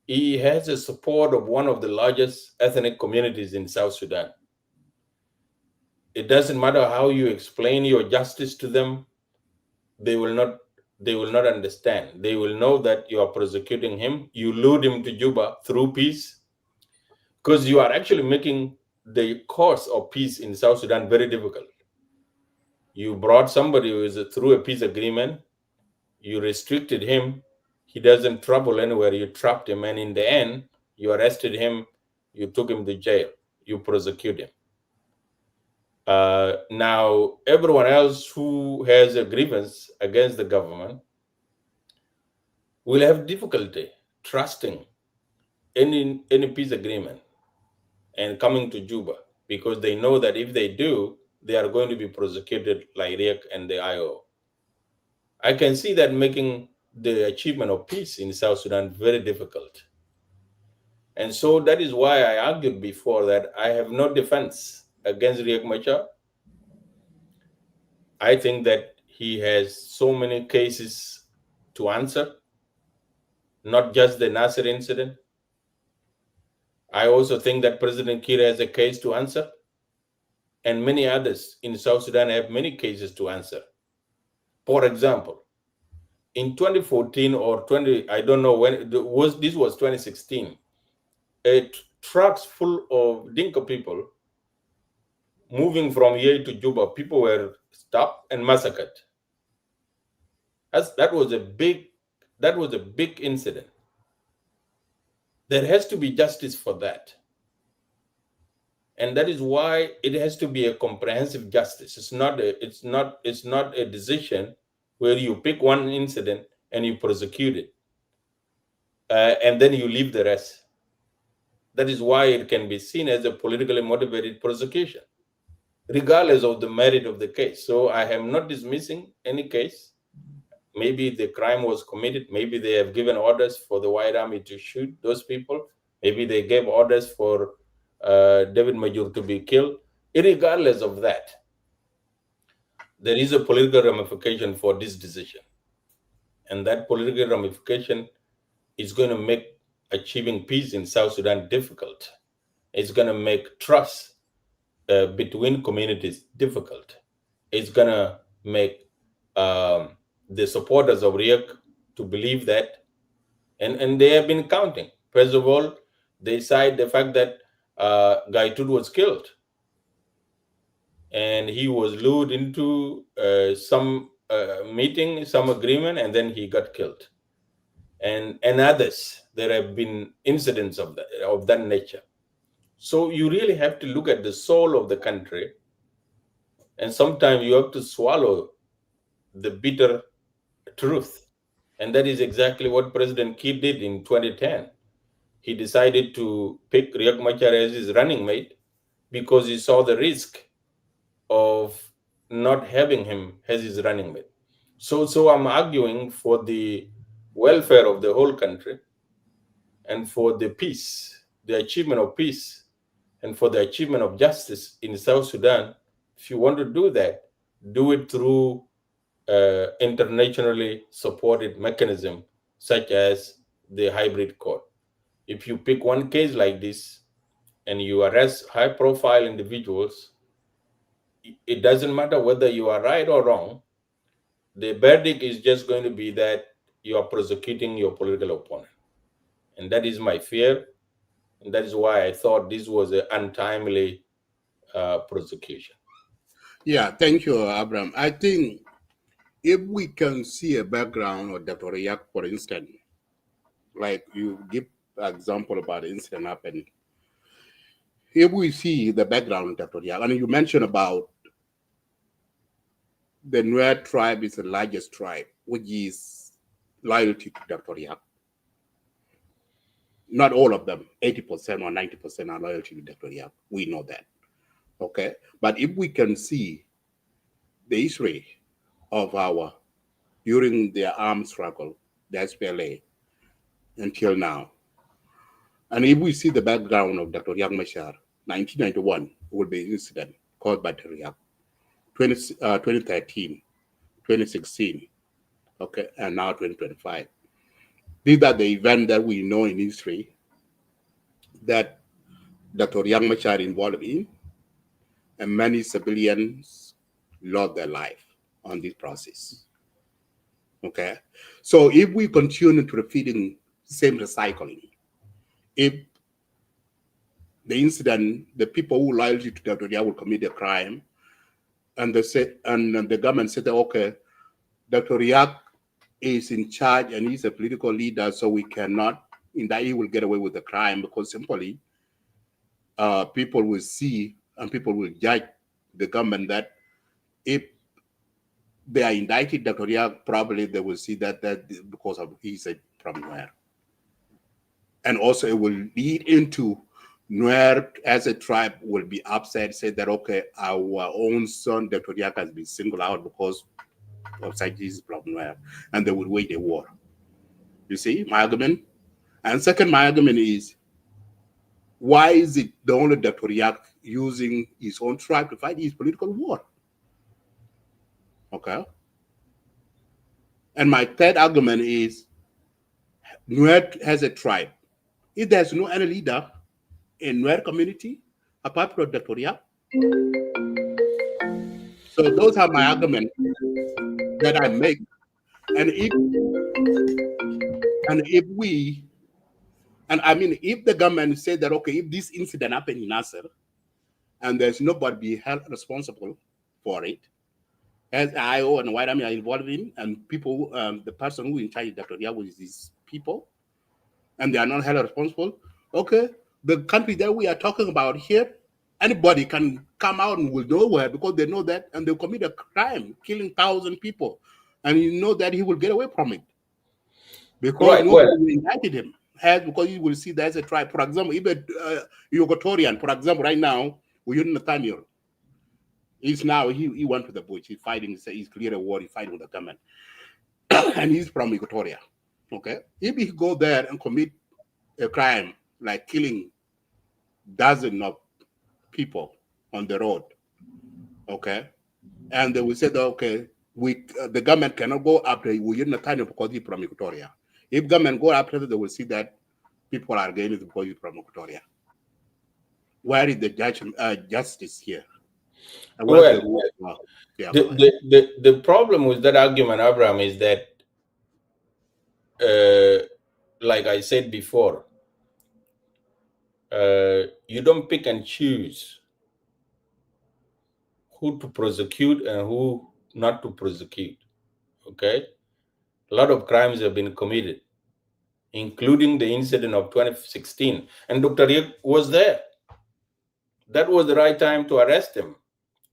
He has the support of one of the largest ethnic communities in South Sudan. It doesn't matter how you explain your justice to them, they will not understand. They will know that you are prosecuting him. You lured him to Juba through peace, because you are actually making the cause of peace in South Sudan very difficult. You brought somebody who is through a peace agreement. You restricted him. He doesn't travel anywhere. You trapped him, and in the end, You arrested him, you took him to jail, you prosecute him. Now, everyone else who has a grievance against the government will have difficulty trusting any peace agreement and coming to Juba, because they know that if they do, they are going to be prosecuted like Riek and the IO. I can see that making the achievement of peace in South Sudan very difficult. And so that is why I argued before that I have no defense against Riek Machar. I think that he has so many cases to answer, not just the NASIR incident. I also think that President Kiir has a case to answer, and many others in South Sudan have many cases to answer. For example, in 2014 or 20, I don't know when, this was 2016, trucks full of Dinka people moving from here to Juba, people were stopped and massacred. That was a big incident. There has to be justice for that. And that is why it has to be a comprehensive justice. It's not a decision where you pick one incident and you prosecute it, and then you leave the rest. That is why it can be seen as a politically motivated prosecution, regardless of the merit of the case. So I am not dismissing any case. Maybe the crime was committed. Maybe they have given orders for the White Army to shoot those people. Maybe they gave orders for David Major to be killed. Irregardless of that, there is a political ramification for this decision. And that political ramification is going to make achieving peace in South Sudan difficult. It's going to make trust between communities difficult. It's going to make the supporters of Riek to believe that, and they have been counting. First of all, they cite the fact that Guy Tut was killed, and he was lured into some meeting, some agreement, and then he got killed. And others, there have been incidents of that nature. So you really have to look at the soul of the country, and sometimes you have to swallow the bitter truth. And that is exactly what President Kiir did in 2010. He decided to pick Riek Machar as his running mate because he saw the risk of not having him as his running mate. So I'm arguing for the welfare of the whole country and for the peace, the achievement of peace, and for the achievement of justice in South Sudan. If you want to do that, do it through internationally supported mechanism such as the hybrid court. If you pick one case like this and you arrest high-profile individuals, it doesn't matter whether you are right or wrong. The verdict is just going to be that you are prosecuting your political opponent. And that is my fear. And that is why I thought this was an untimely prosecution. Yeah, thank you, Abraham. I think if we can see a background of Dr. Riek, for instance, like you give an example about the incident happened. If we see the background of Dr. Riek, and you mentioned about the Nuer tribe is the largest tribe, which is loyalty to Dr. Riek. Not all of them, 80% or 90% are loyalty to Dr. Riek. We know that. Okay. But if we can see the history of during the armed struggle, the SPLA, until now, and if we see the background of Dr. Riek Machar, 1991 will be an incident caused by Dr. Riek, 2013, 2016, okay, and now 2025. These are the events that we know in history that Dr. Riek Machar involved in, and many civilians lost their life on this process. Okay, so if we continue to repeating same recycling, if the incident, the people who loyalty to Dr. Riek will commit a crime, and the government said, okay, Dr. Riek is in charge and he's a political leader, so we cannot, in that he will get away with the crime, because simply people will see and people will judge the government that if they are indicted Dr. Riek, probably they will see that because of he's from Nuer. And also it will lead into Nuer as a tribe will be upset, say that, okay, our own son, Dr. Riek, has been singled out because of such is from Nuer, and they will wage a war. You see my argument? And second, my argument is, why is it the only Dr. Riek using his own tribe to fight his political war? Okay. And my third argument is, Nuer has a tribe. If there's no any leader in Nuer community apart from Dr. Riek, so those are my arguments that I make. And if the government said that, okay, if this incident happened in NASIR and there's nobody be held responsible for it, as IO and White Army are involved in, and people, the person who in charge of Dr. Riek with these people, and they are not held responsible, okay, the country that we are talking about here, anybody can come out and will nowhere because they know that, and they commit a crime, killing 1,000 people, and you know that he will get away from it because nobody will indicted him. Because you will see there's a tribe. For example, even Yugotorian, for example, right now, Nathaniel, he's now, he went to the bush, he's fighting, he's clear a war, he's fighting with the government, and he's from Equatoria. Okay, if he go there and commit a crime like killing dozens of people on the road, okay, and they will say that, okay, the government cannot go after Nathaniel because he's from Equatoria. If government go after it, they will see that people are against it because he's from Equatoria. Where is the justice here? And well, the problem with that argument, Abraham, is that, like I said before, you don't pick and choose who to prosecute and who not to prosecute. Okay? A lot of crimes have been committed, including the incident of 2016. And Dr. Riek was there. That was the right time to arrest him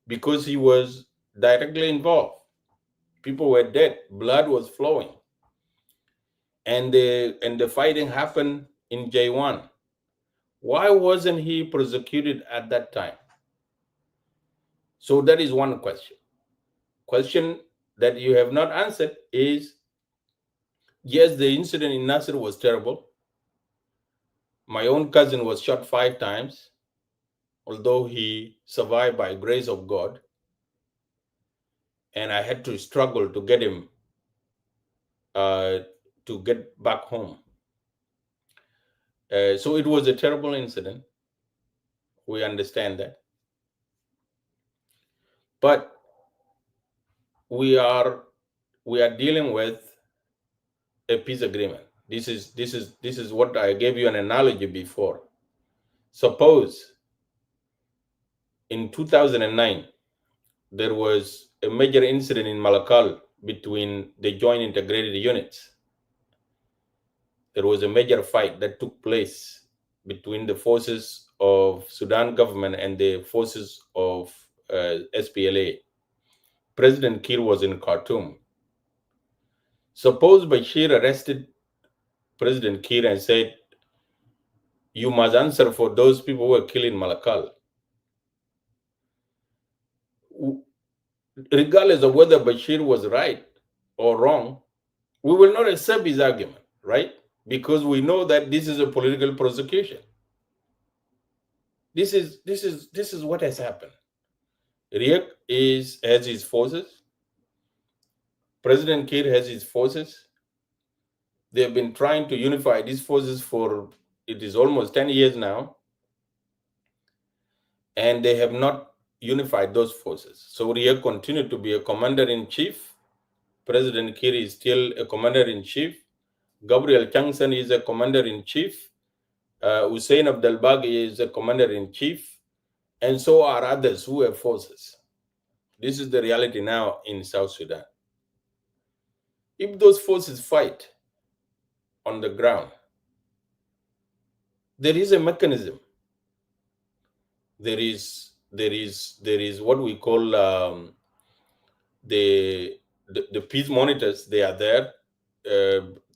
because he was directly involved. People were dead. Blood was flowing. And the fighting happened in J1. Why wasn't he prosecuted at that time? So that is one question. Question that you have not answered is, yes, the incident in NASIR was terrible. My own cousin was shot 5 times, although he survived by grace of God. And I had to struggle to get him to get back home. So it was a terrible incident. We understand that. But we are dealing with a peace agreement. This is what I gave you an analogy before. Suppose in 2009 there was a major incident in Malakal between the joint integrated units. There was a major fight that took place between the forces of Sudan government and the forces of SPLA. President Kiir was in Khartoum. Suppose Bashir arrested President Kiir and said, you must answer for those people who were killed in Malakal. Regardless of whether Bashir was right or wrong, we will not accept his argument, right? Because we know that this is a political prosecution. This is what has happened. Riek has his forces. President Kiir has his forces. They have been trying to unify these forces for, it is almost 10 years now. And they have not unified those forces. So Riek continued to be a commander-in-chief. President Kiir is still a commander-in-chief. Gabriel Changson is a commander-in-chief. Hussein Abdelbag is a commander-in-chief. And so are others who have forces. This is the reality now in South Sudan. If those forces fight on the ground, There is a mechanism. There is what we call the, the peace monitors. They are there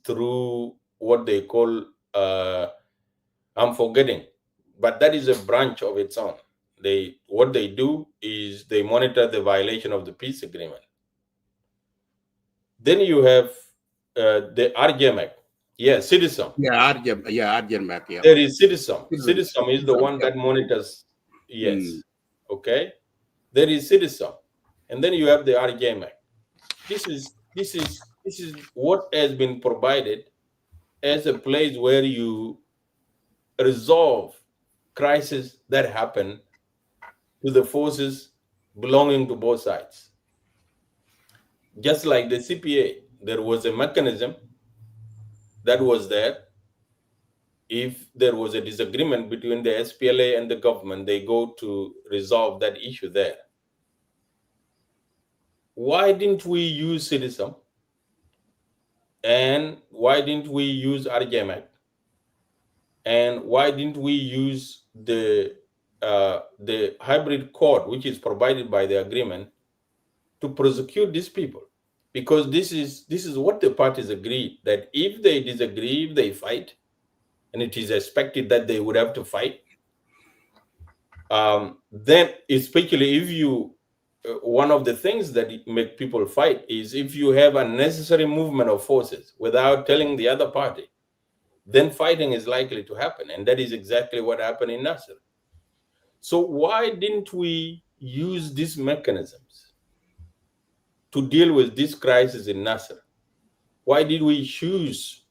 through what they call I'm forgetting, but that is a branch of its own. They What they do is they monitor the violation of the peace agreement. Then you have the RGMAC. Yeah, citizen. Yeah, Arjen Mac, yeah. There is citizen. Citizen, Citizen is the one yeah. that monitors. Mm. Yes. Okay. There is citizen, and then you have the RGMAC. This is what has been provided as a place where you resolve crises that happen to the forces belonging to both sides. Just like the CPA, there was a mechanism that was there. If there was a disagreement between the SPLA and the government, they go to resolve that issue there. Why didn't we use Citizen? And why didn't we use RGMAC? And why didn't we use the hybrid court, which is provided by the agreement, to prosecute these people? Because this is what the parties agreed, that if they disagree, if they fight, and it is expected that they would have to fight, then especially if you one of the things that make people fight is if you have unnecessary movement of forces without telling the other party, then fighting is likely to happen, and that is exactly what happened in NASIR. So why didn't we use these mechanisms to deal with this crisis in NASIR? Why did we choose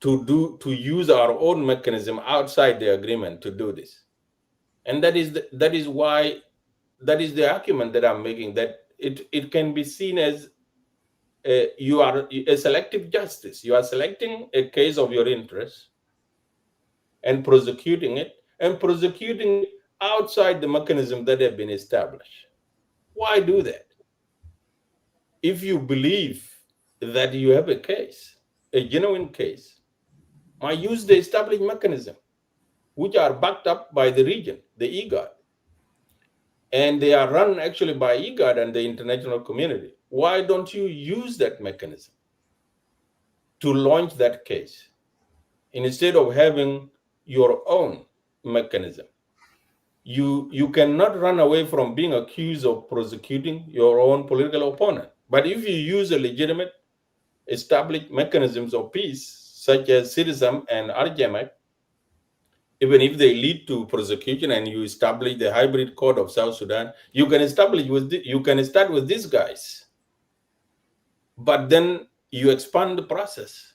to use our own mechanism outside the agreement to do this? And that is why, that is the argument that I'm making, that it can be seen as you are a selective justice. You are selecting a case of your interest and prosecuting it, outside the mechanism that have been established. Why do that? If you believe that you have a case, a genuine case, why use the established mechanism, which are backed up by the region, the IGAD, and they are run actually by IGAD and the international community? Why don't you use that mechanism to launch that case instead of having your own mechanism? You cannot run away from being accused of prosecuting your own political opponent. But if you use a legitimate established mechanisms of peace, such as Citizen and RGMAC, even if they lead to prosecution and you establish the hybrid court of South Sudan, you can you can start with these guys, but then you expand the process.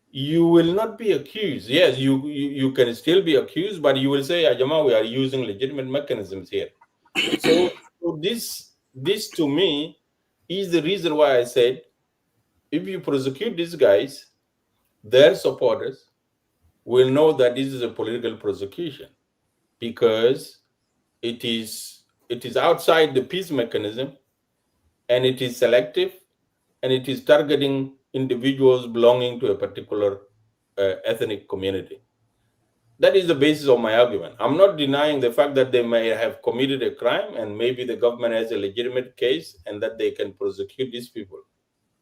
You will not be accused. Yes, you can still be accused, but you will say, Ajama, we are using legitimate mechanisms here. So this to me is the reason why I said, if you prosecute these guys, their supporters will know that this is a political prosecution, because it is outside the peace mechanism, and it is selective, and it is targeting individuals belonging to a particular ethnic community. That is the basis of my argument. I'm not denying the fact that they may have committed a crime and maybe the government has a legitimate case and that they can prosecute these people.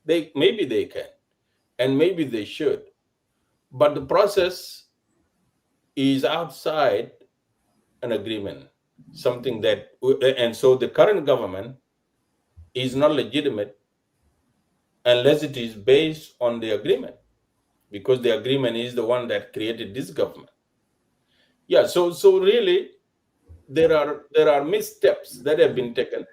Maybe they can, and maybe they should. But the process is outside an agreement, something that, and so the current government is not legitimate unless it is based on the agreement, because the agreement is the one that created this government. Yeah, so really there are missteps that have been taken,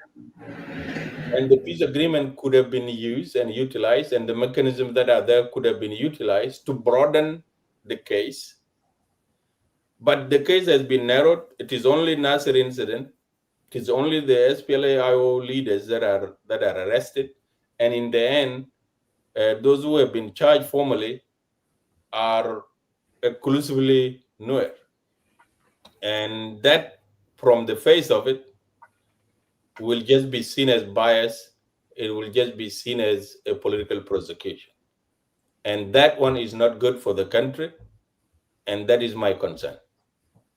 and the peace agreement could have been used and utilized, and the mechanisms that are there could have been utilized to broaden the case. But the case has been narrowed. It is only NASIR incident. It is only the SPLA-IO leaders that are arrested, and in the end, those who have been charged formally are exclusively Nuer. And that, from the face of it, will just be seen as bias. It will just be seen as a political prosecution. And that one is not good for the country. And that is my concern.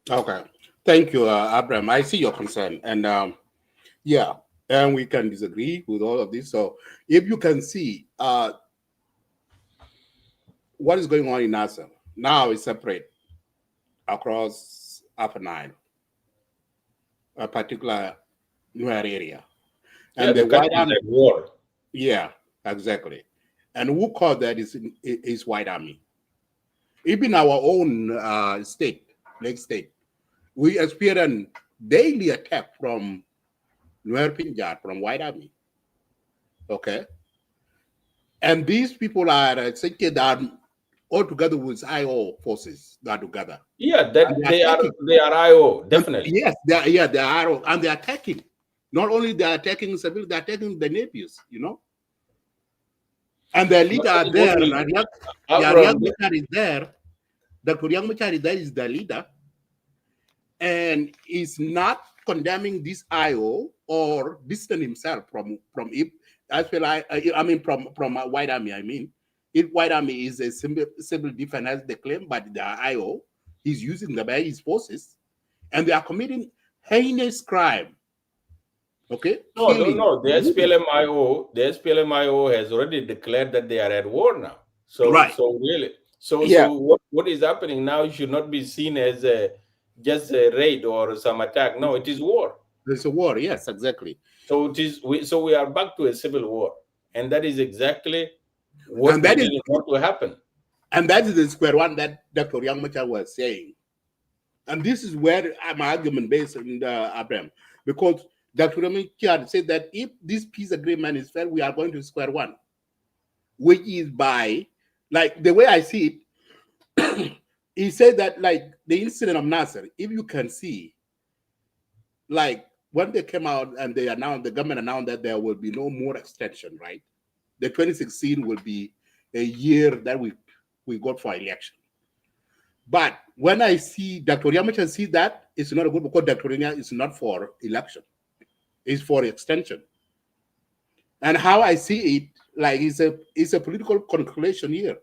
Okay. Thank you, Abraham. I see your concern. And yeah, and we can disagree with all of this. So if you can see what is going on in NASIR, now it's separate across Upper Nile, a particular Nuer area. Yeah, And the the White country is Army, at war. yeah, exactly. And who caused that is White Army. Even our own state, Lake State, we experience daily attack from Nuer Pinjat, from White Army. Okay. And these people are thinking that all together with IO forces that are together. Yeah, And that they're attacking. they are IO, And definitely. yes, they are, and they're attacking. Not only they're attacking civilians, they're attacking the neighbors, And their But leader that are is what there. we, Riek Abraham, Machar is there. Dr. Riek Machar is there, is the leader. And is not condemning this IO or distant himself from it. As well, I mean from White Army. I mean, if White Army is a civil defense as they claim, but the IO is using the his forces, and they are committing heinous crime. Okay, no, no, killing no. The SPLMIO has already declared that they are at war now. So, right. so really, Yeah, what is happening now should not be seen as just a raid or some attack. No, it is war. there's a war. Yes, exactly. So it is. So we are back to a civil war, and that is exactly what And we that is didn't want to happen. the square one that Dr. Young Machar was saying. And this is where my argument based in Abraham, because Dr. Ramachar said that if this peace agreement is fair, we are going to square one, which is by, like the way I see it, he said that like the incident of NASIR, if you can see, like when they came out and they announced, the government announced that there will be no more extension, right? The 2016 will be a year that we got for election. But when I see Dr. Yamachan see that, it's not good because Dr. Yamachan is not for election, it's for extension. And how I see it, like it's a political calculation here.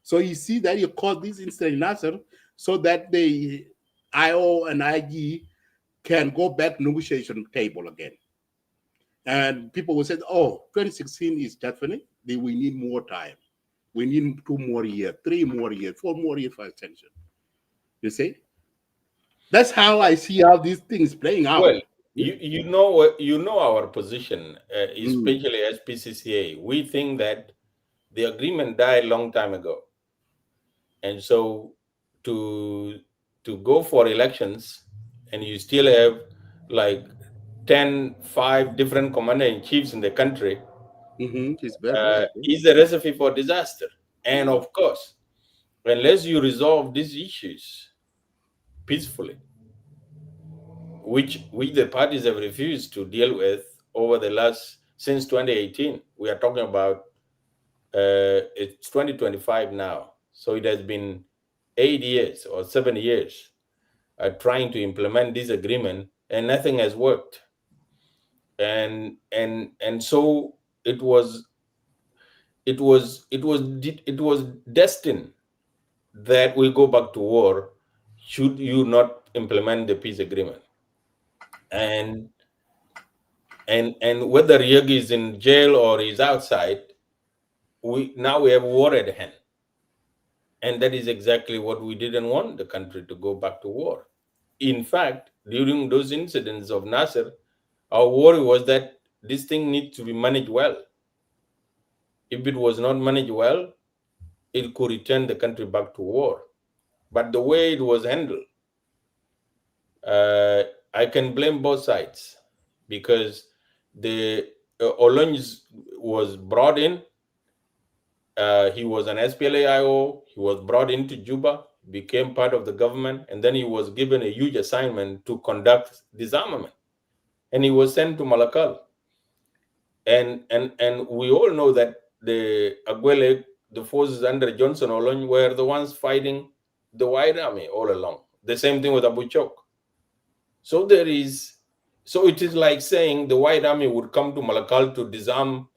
So you see that you call this incident in Nasser so that the IO and IG can go back negotiation table again. And people will say, oh, 2016 is definitely, we need more time. We need 2 more years, 3 more years, 4 more years for extension. You see? That's how I see how these things playing out. Well, you know our position, Mm. especially as PCCA. We think that the agreement died a long time ago, and so to go for elections, and you still have like 5 different commander in chiefs in the country, It's very bad. is a recipe for disaster. And Yeah. of course, unless you resolve these issues peacefully, which the parties have refused to deal with over the last since 2018. We are talking about it's 2025 now, so it has been 8 years or 7 years trying to implement this agreement, and nothing has worked. And so it was destined that we go back to war should you not implement the peace agreement. And whether Riek is in jail or is outside, we have war at hand. And that is exactly what we didn't want the country to go back to war. In fact, during those incidents of Nasser, our worry was that this thing needs to be managed well. If it was not managed well, it could return the country back to war. But the way it was handled, I can blame both sides, because the Olonj was brought in. He was an SPLAIO. He was brought into Juba, became part of the government, and then he was given a huge assignment to conduct disarmament. And he was sent to Malakal. And we all know that the Agwele, the forces under Johnson Olony, were the ones fighting the White Army all along. The same thing with Abu Chok. So it is like saying the White Army would come to Malakal to disarm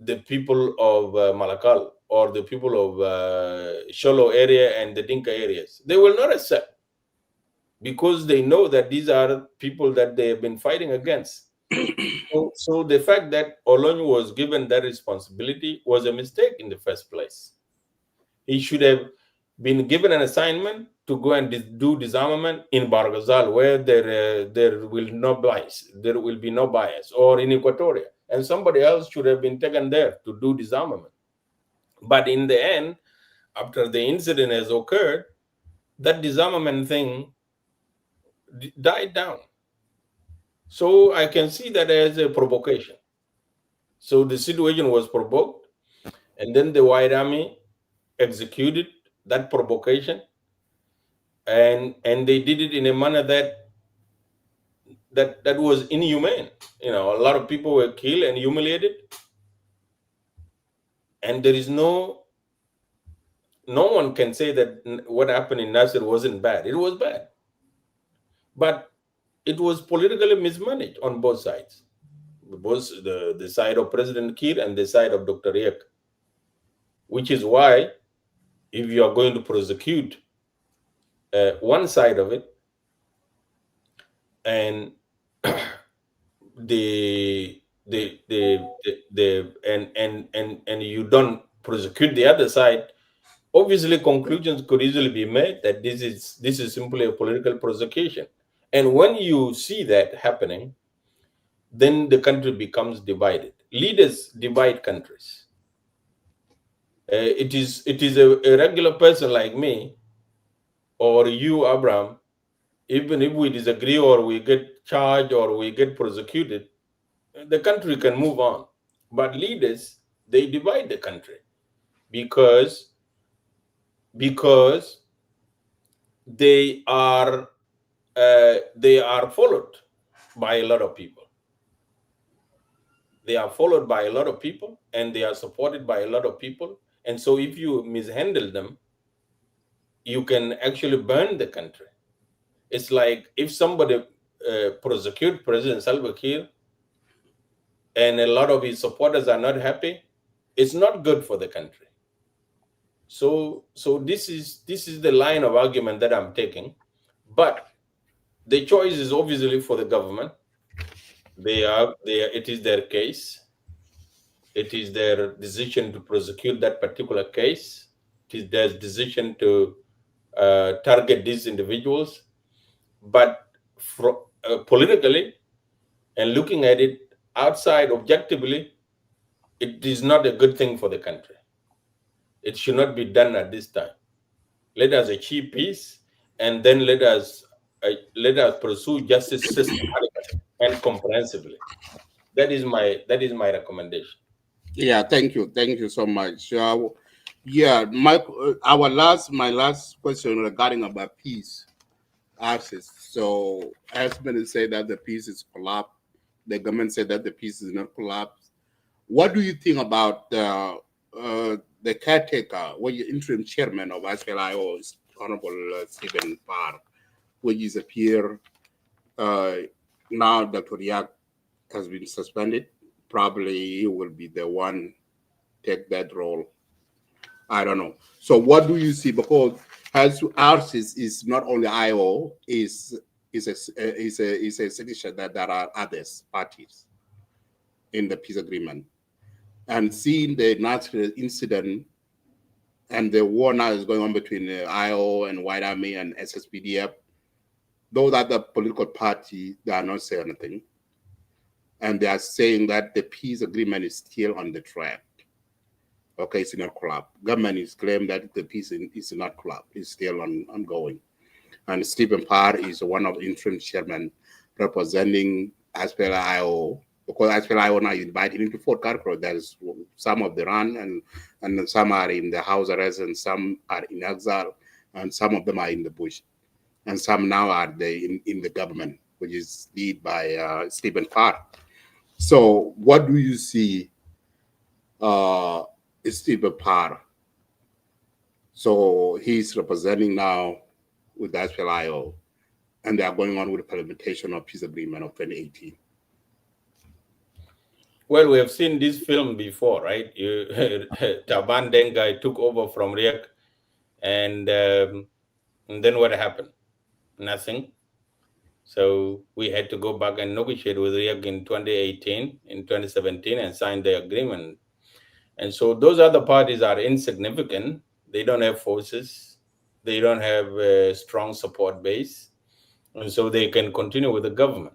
the people of Malakal. or the people of Sholo area and the Dinka areas. They will not accept, because they know that these are people that they have been fighting against. So the fact that Olony was given that responsibility was a mistake in the first place. He should have been given an assignment to go and do disarmament in Barghazal, where there will be no bias, or in Equatoria, and somebody else should have been taken there to do disarmament. But in the end, after the incident has occurred, that disarmament thing died down. So I can see that as a provocation. So the situation was provoked, and then the White Army executed that provocation, and they did it in a manner that was inhumane. A lot of people were killed and humiliated, and there is no one can say that what happened in NASIR wasn't bad. It was bad, but it was politically mismanaged on both sides, both the side of President Kiir and the side of Dr. Riek, which is why if you are going to prosecute one side of it, and and you don't prosecute the other side, obviously conclusions could easily be made that this is simply a political prosecution. And when you see that happening, then the country becomes divided. Leaders divide countries. It is a regular person like me or you, Abraham. Even if we disagree or we get charged or we get prosecuted, the country can move on. But leaders, they divide the country because they are followed by a lot of people. They are followed by a lot of people, and they are supported by a lot of people. And so if you mishandle them, you can actually burn the country. It's like if somebody prosecute President Salva Kiir and a lot of his supporters are not happy, it's not good for the country. So this is the line of argument that I'm taking. But the choice is obviously for the government. It is their case. It is their decision to prosecute that particular case. It is their decision to target these individuals. But politically, and looking at it outside objectively, it is not a good thing for the country. It should not be done at this time. Let us achieve peace, and then let us pursue justice systematically and comprehensively. That is my recommendation. Yeah, thank you so much. Yeah, my last question regarding about peace access. So, as many say that the peace is collapsed, the government said that the peace is not collapsed. What do you think about the caretaker, or the interim chairman of SPLIO, Honorable Stephen Parr, which is a peer now? Dr. Riek has been suspended. Probably he will be the one take that role. I don't know. So what do you see? Because as ours is not only IO, is a signature that there are others parties in the peace agreement, and seeing the NASIR incident and the war now is going on between the IO and White Army and SSPDF, those other political parties, they are not saying anything. And they are saying that the peace agreement is still on the track. Okay, it's not collapsed. Government is claiming that the peace is not collapsed. It's still ongoing. And Stephen Parr is one of the interim chairmen representing SPLIO, because SPLIO now invited into Fort Carcrow. There's some of the run and some are in the house arrest and some are in exile and some of them are in the bush. And some now are in the government, which is led by Stephen Parr. So what do you see Stephen Parr? So he's representing now with the SPLIO, and they are going on with the implementation of peace agreement of 2018. Well, we have seen this film before, right? Taban Dengai took over from Riek, and then what happened? Nothing. So we had to go back and negotiate with Riek in 2018, in 2017, and sign the agreement. And so those other parties are insignificant. They don't have forces. They don't have a strong support base. And so they can continue with the government.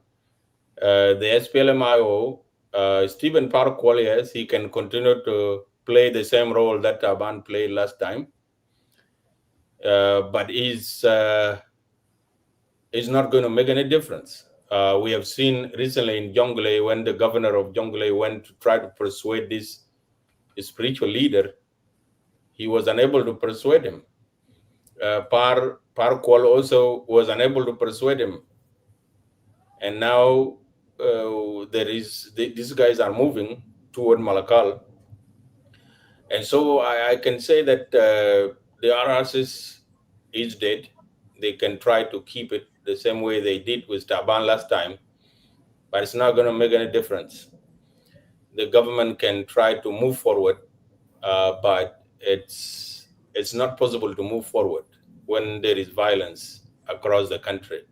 The SPLMIO, Stephen Parkwalias, he can continue to play the same role that Taban played last time. But is not going to make any difference. We have seen recently in Jonglei when the governor of Jonglei went to try to persuade this spiritual leader, he was unable to persuade him. Par Kwal also was unable to persuade him. And now these guys are moving toward Malakal. And so I can say that the RRCs is dead. They can try to keep it the same way they did with Taban last time, but it's not going to make any difference. The government can try to move forward, but it's not possible to move forward when there is violence across the country.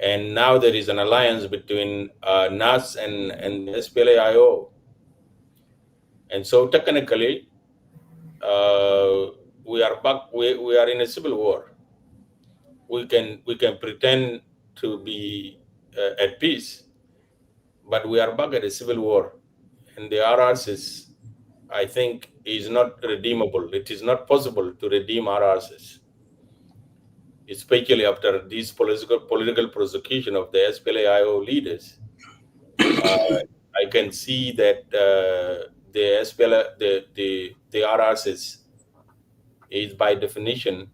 And now there is an alliance between NAS and the SPLAIO. And so technically, we are back. We are in a civil war. We can pretend to be at peace, but we are back at a civil war, and the RRCs, I think, is not redeemable. It is not possible to redeem RRCs, especially after this political prosecution of the SPLAIO leaders. I can see that the SPLA, the RRCs is by definition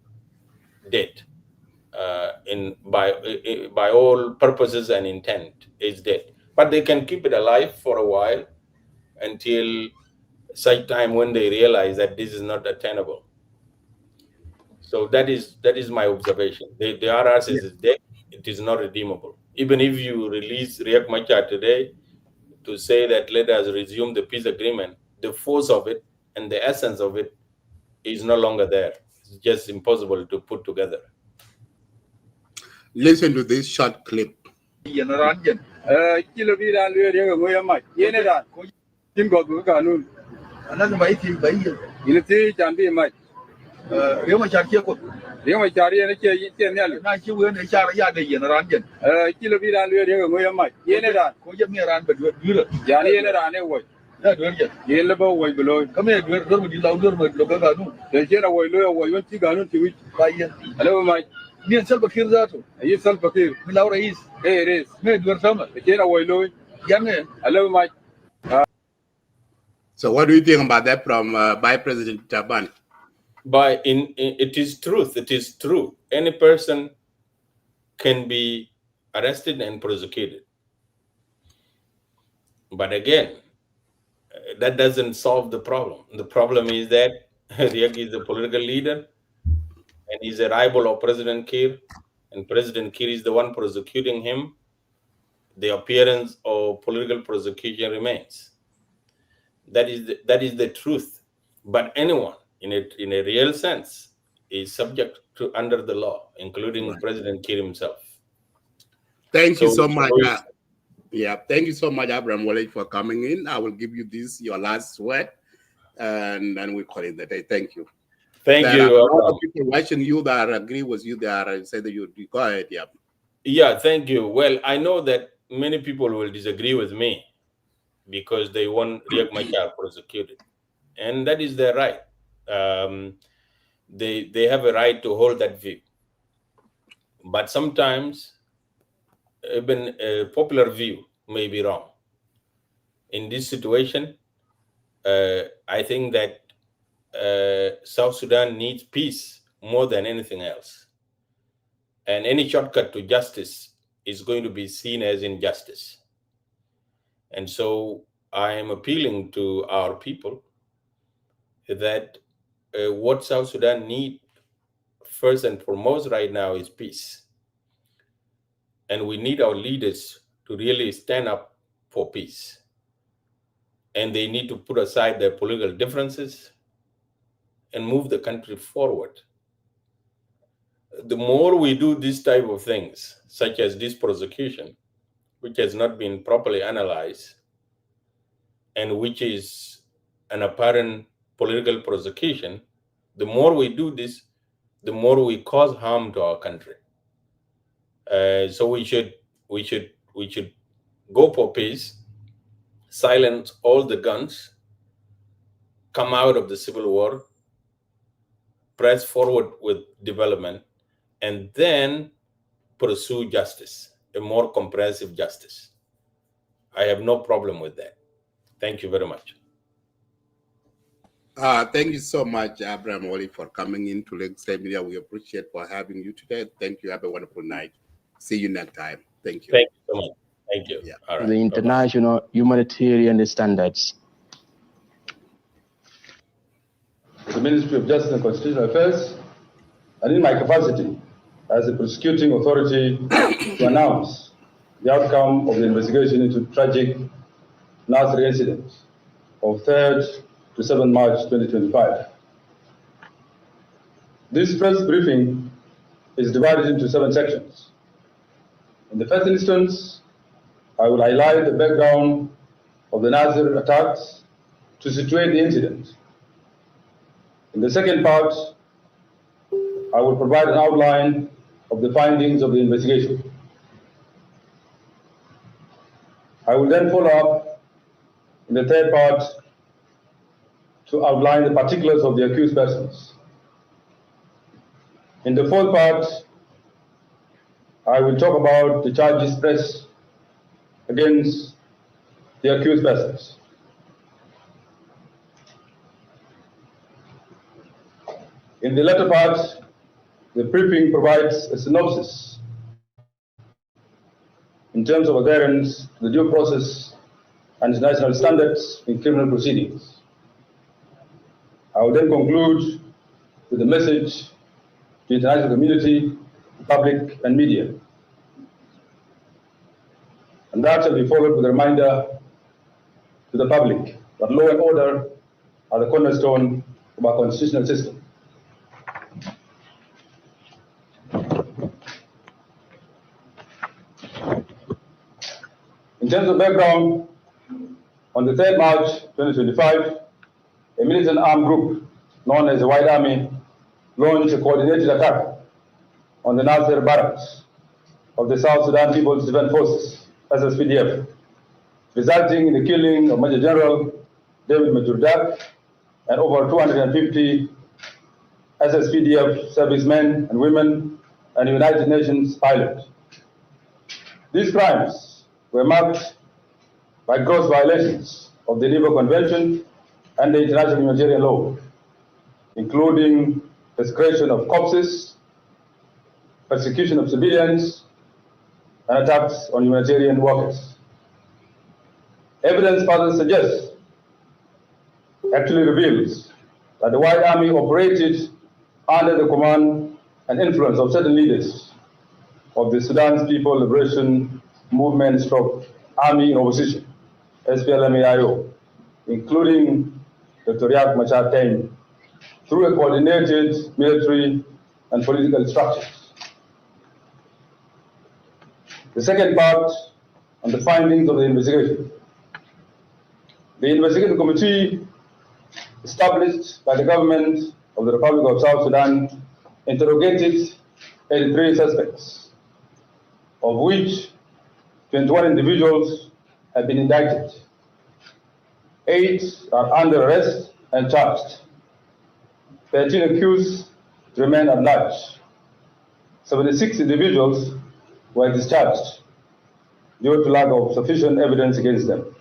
dead. By all purposes and intent, is dead. But they can keep it alive for a while until such time when they realize that this is not attainable. So that is my observation. The RRCs is dead. It is not redeemable. Even if you release Riek Machar today to say that let us resume the peace agreement, the force of it and the essence of it is no longer there. It's just impossible to put together. Listen to this short clip. Riek Machar kia ko Riek Machar ye ne ke ne na ki we ne chara ya de yen ran jen kilo bi ran le Riek mo yamai ye ne ran ko je me ran be dure ya ne ye ne ran ne wo na dure je ye le bo wo beloy kame dure dure mo di law dure mo lo ga nu de je na wo lo wo yon ti ga nu ti wi ba ye alo mai ni sal bakir zato ye sal bakir mi law rais rais me dure sama de je na wo lo ya ne alo mai. So what do you think about that from by President Taban? It is truth. It is true. Any person can be arrested and prosecuted. But again, that doesn't solve the problem. The problem is that Riek is a political leader and he's a rival of President Kiir, and President Kiir is the one prosecuting him. The appearance of political prosecution remains. That is the truth. But anyone, in a real sense, is subject to under the law, including President Kiir himself. Thank you so much. Thank you so much, Abraham Wallet, for coming in. I will give you your last word, and then we call it the day. Thank you. Thank you. A lot of people watching you that agree with you there and say that you go ahead. Yeah, thank you. Well, I know that many people will disagree with me because they want Riek Machar prosecuted, and that is their right. They have a right to hold that view. But sometimes even a popular view may be wrong. In this situation, I think that South Sudan needs peace more than anything else. And any shortcut to justice is going to be seen as injustice. And so I am appealing to our people that what South Sudan needs first and foremost right now is peace. And we need our leaders to really stand up for peace. and they need to put aside their political differences and move the country forward. The more we do this type of things, such as this prosecution, which has not been properly analyzed, and which is an apparent political prosecution, the more we do this, the more we cause harm to our country. So we should go for peace, silence all the guns, come out of the civil war, press forward with development, and then pursue justice, a more comprehensive justice. I have no problem with that. Thank you very much. Thank you so much, Abraham Wally, for coming in to Lakeside Media. We appreciate for having you today. Thank you. Have a wonderful night. See you next time. Thank you. Thank you so much. Thank you. Yeah. All right. The international humanitarian standards. The Ministry of Justice and Constitutional Affairs, and in my capacity as a prosecuting authority, to announce the outcome of the investigation into tragic NASIR incident of 3rd to 7th March 2025. This press briefing is divided into 7 sections. In the first instance, I will highlight the background of the NASIR attacks to situate the incident. In the second part, I will provide an outline of the findings of the investigation. I will then follow up in the third part to outline the particulars of the accused persons. In the fourth part, I will talk about the charges pressed against the accused persons. In the latter part, the briefing provides a synopsis in terms of adherence to the due process and international standards in criminal proceedings. I will then conclude with a message to the international community, public, and media. And that shall be followed with a reminder to the public that law and order are the cornerstone of our constitutional system. In terms of background, on the 3rd March 2025, a militant armed group known as the White Army launched a coordinated attack on the NASIR barracks of the South Sudan People's Defense Forces, SSPDF, resulting in the killing of Major General David Majordak and over 250 SSPDF servicemen and women and United Nations pilots. These crimes were marked by gross violations of the Geneva Convention and the international humanitarian law, including desecration of corpses, persecution of civilians, and attacks on humanitarian workers. Evidence further suggests, actually reveals, that the White Army operated under the command and influence of certain leaders of the Sudan's People Liberation Movement Army in Opposition, SPLM-AIO, including Dr. Riek Machar through a coordinated military and political structures. The second part on the findings of the investigation. The investigative committee established by the government of the Republic of South Sudan interrogated 83 suspects, of which 21 individuals have been indicted. 8 are under arrest and charged. 13 accused remain at large. 76 individuals were discharged due to lack of sufficient evidence against them.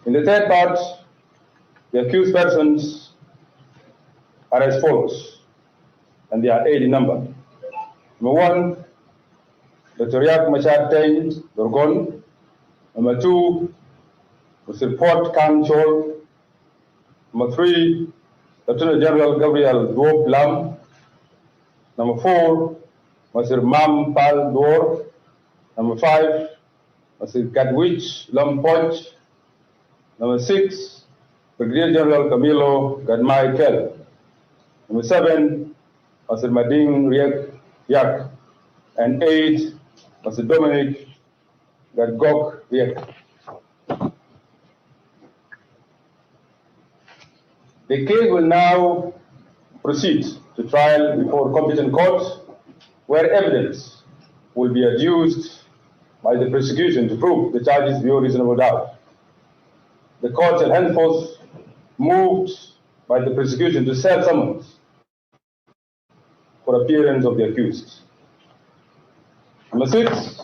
In the third part, the accused persons are as follows, and they are 8 in number. Number 1, Dr. Riek Machar Dorgon. Number 2, Mr. Port Kang Chol. Number 3, Lieutenant General Gabriel Duop Lam. Number 4, Mr. Mam Pal Dor. Number 5, Mr. Gadwich Lam Poch. Number 6, Brigadier General Camilo Gadmai Kel. Number 7, Mr. Mading Riek Yak. And 8, Mr. Dominic Gadgok Riek. The case will now proceed to trial before competent court, where evidence will be adduced by the prosecution to prove the charges beyond reasonable doubt. The court shall henceforth moved by the prosecution to serve summons for appearance of the accused. Number 6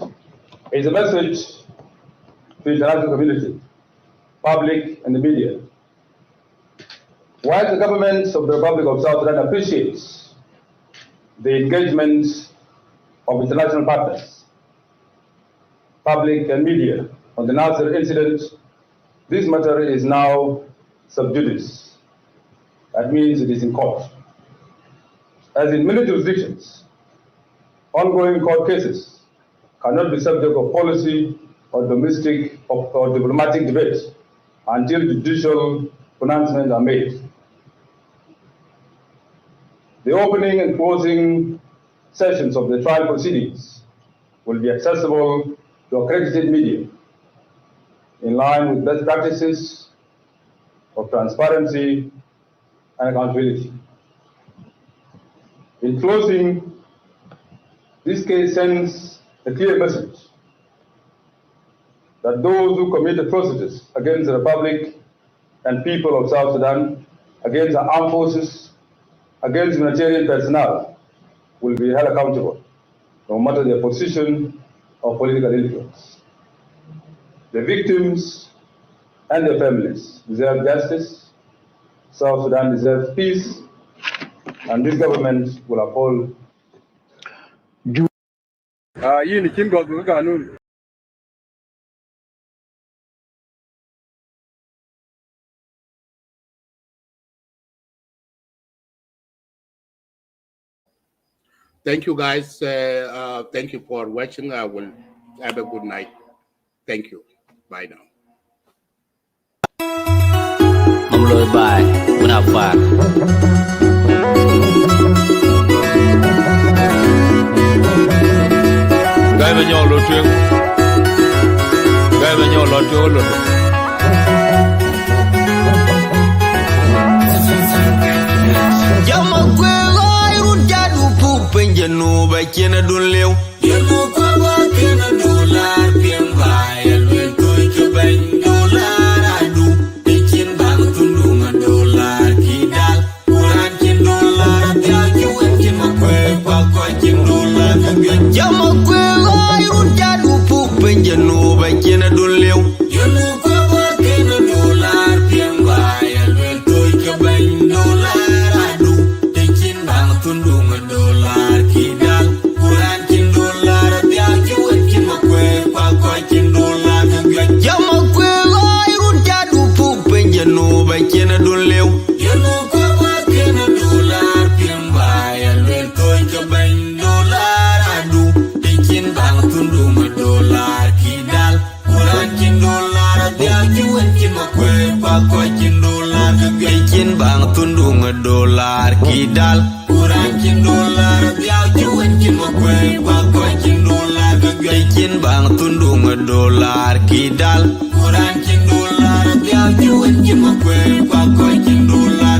is a message to the international community, public and the media. While the government of the Republic of South Sudan appreciates the engagement of international partners, public and media on the NASIR incident, this matter is now sub judice. That means it is in court. As in many jurisdictions, ongoing court cases cannot be subject of policy or domestic or diplomatic debate until judicial pronouncements are made. The opening and closing sessions of the trial proceedings will be accessible to accredited media in line with best practices of transparency and accountability. In closing, this case sends a clear message that those who commit atrocities against the Republic and people of South Sudan, against the armed forces, against humanitarian personnel, will be held accountable, no matter their position or political influence. The victims and their families deserve justice. South Sudan deserves peace, and this government will uphold. Thank you, guys. Thank you for watching. I will have a good night. Thank you. Bye now. I'm Lloyd Bye. Without fire. Guy bên nhau lột trương. Guy bên nhau lột trương lột. Yama kwe gai runja du pu penje no ba kena dun lew. Yama kwa ba kena dolar piem ba elwe toy ke ben dolar adu. Pikin bang tundunga dolar kidal. Kuran kin dolar ya juwe kin ma kwe kwa kwa kin dolar. Yama kwe gai runja du pu penje no ba kena dun lew. Yama kwa ba kena dolar piem ba elwe toy ke ben dolar. Tundunga dolar kidal, Quran kin dolar, biaki wen kin makwe, kwa kin dolar kagwe. Yama kwe gai runja du pu penje no ba kena dun lew. Yanu kwa ba kena dolar pimba, yalwen toy ka ben dolar adu. Pikin bang tundunga dolar kidal, Quran kin dolar, biaki wen kin makwe, kwa kin dolar kagwe. Pikin bang tundunga dolar kidal. Kin dolar biao juwen kin makwe kwa kin dolar gagwe kin bang tundunga dolar kidal Quran kin dolar biao juwen kin makwe kwa kin dolar